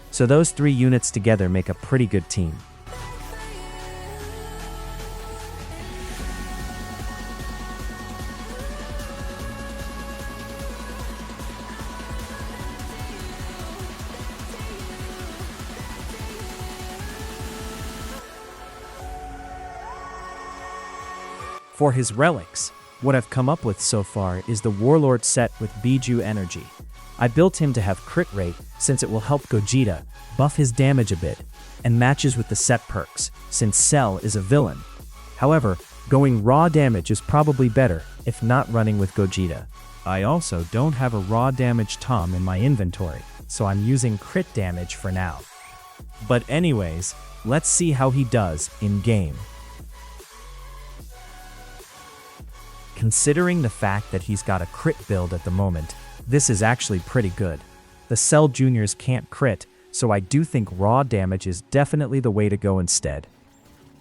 So those 3 units together make a pretty good team. For his relics, what I've come up with so far is the Warlord set with Biju Energy. I built him to have crit rate since it will help Gogeta, buff his damage a bit, and matches with the set perks since Cell is a villain. However, going raw damage is probably better if not running with Gogeta. I also don't have a raw damage Tom in my inventory, so I'm using crit damage for now. But anyways, let's see how he does in game. Considering the fact that he's got a crit build at the moment, this is actually pretty good. The Cell Juniors can't crit, so I do think raw damage is definitely the way to go instead.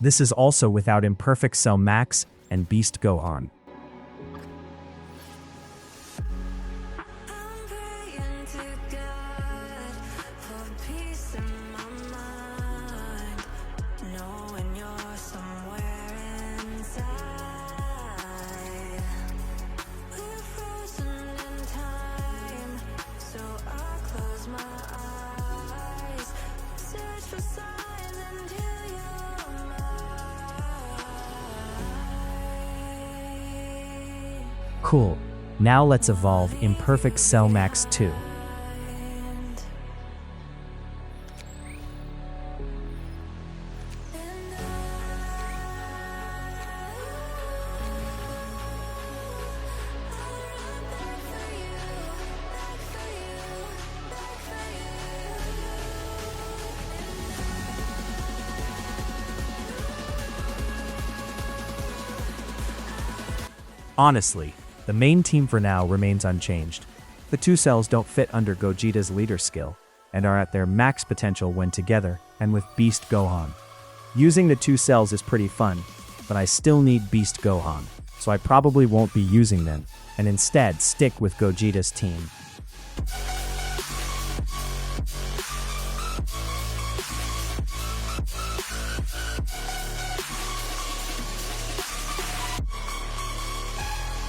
This is also without Imperfect Cell Max and Beast Gohan. I'm praying to God for peace in my mind, knowing you're somewhere inside. We're frozen in time, so I close my eyes, search for signs until you're mine. Cool. Now let's evolve Imperfect Cell Max 2. Honestly, the main team for now remains unchanged. The two cells don't fit under Gogeta's leader skill, and are at their max potential when together and with Beast Gohan. Using the two cells is pretty fun, but I still need Beast Gohan, so I probably won't be using them, and instead stick with Gogeta's team.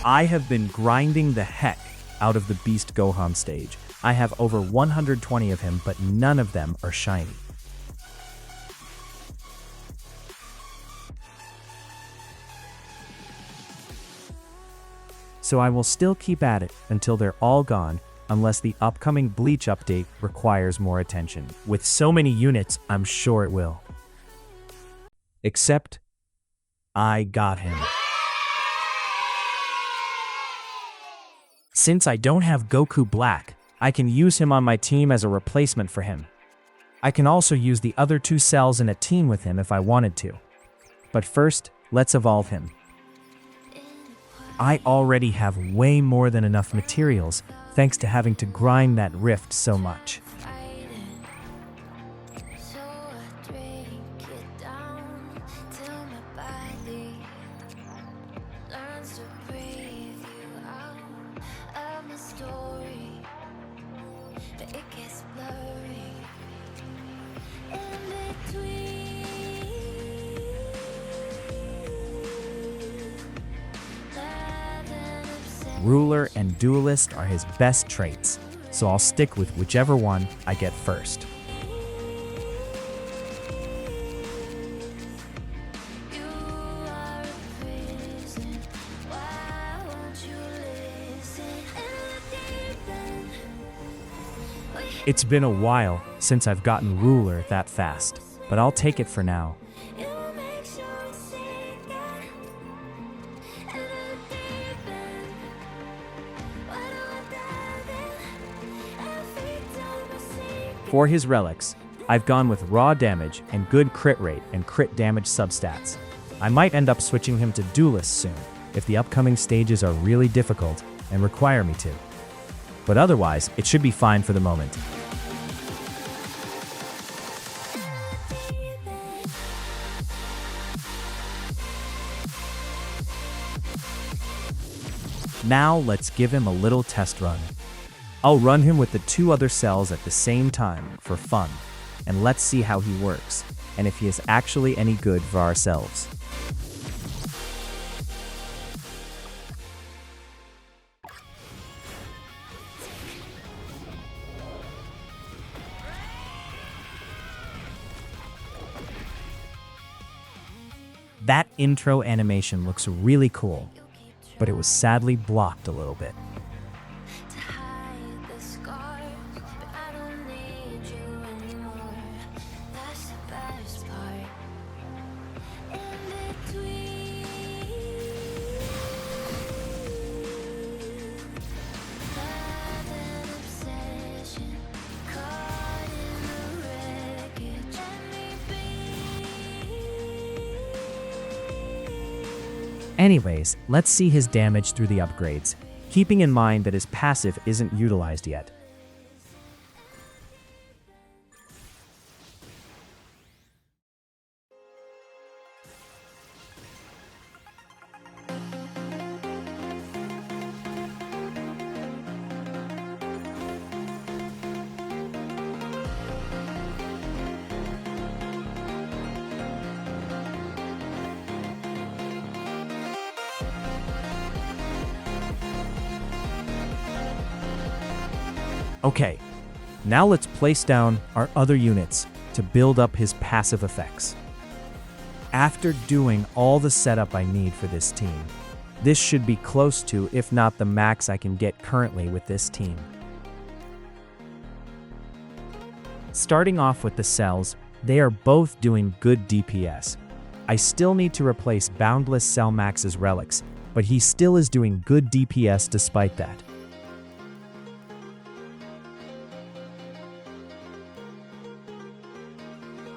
I have been grinding the heck out of the Beast Gohan stage. I have over 120 of him, but none of them are shiny. So I will still keep at it until they're all gone, unless the upcoming Bleach update requires more attention. With so many units, I'm sure it will. Except, I got him. Since I don't have Goku Black, I can use him on my team as a replacement for him. I can also use the other two cells in a team with him if I wanted to. But first, let's evolve him. I already have way more than enough materials, thanks to having to grind that rift so much. Ruler and Duelist are his best traits, so I'll stick with whichever one I get first. It's been a while since I've gotten Ruler that fast, but I'll take it for now. For his relics, I've gone with raw damage and good crit rate and crit damage substats. I might end up switching him to Duelist soon, if the upcoming stages are really difficult and require me to. But otherwise, it should be fine for the moment. Now let's give him a little test run. I'll run him with the two other cells at the same time for fun, and let's see how he works, and if he is actually any good for ourselves. That intro animation looks really cool, but it was sadly blocked a little bit. Anyways, let's see his damage through the upgrades, keeping in mind that his passive isn't utilized yet. Okay, now let's place down our other units to build up his passive effects. After doing all the setup I need for this team, this should be close to, if not the max I can get currently with this team. Starting off with the cells, they are both doing good DPS. I still need to replace Boundless Cell Max's relics, but he still is doing good DPS despite that.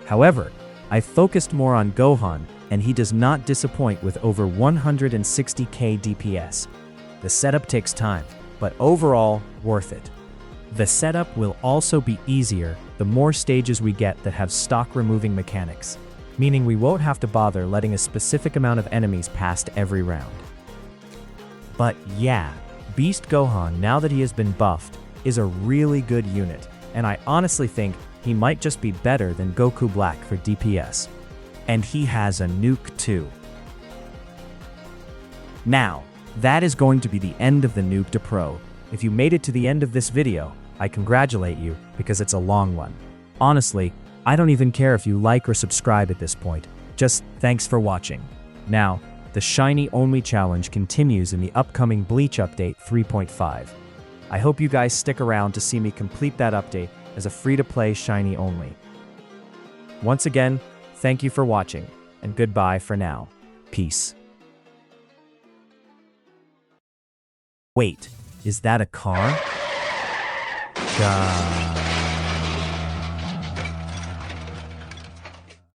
However, I focused more on Gohan and he does not disappoint with over 160k DPS. The setup takes time, but overall, worth it. The setup will also be easier the more stages we get that have stock removing mechanics, meaning we won't have to bother letting a specific amount of enemies past every round. But yeah, Beast Gohan, now that he has been buffed, is a really good unit, and I honestly think he might just be better than Goku Black for DPS. And he has a nuke too. Now, that is going to be the end of the Noob to Pro. If you made it to the end of this video, I congratulate you because it's a long one. Honestly, I don't even care if you like or subscribe at this point. Just thanks for watching. Now, the Shiny Only Challenge continues in the upcoming Bleach Update 3.5. I hope you guys stick around to see me complete that update as a free-to-play Shiny Only. Once again, thank you for watching, and goodbye for now. Peace. Wait, is that a car? God.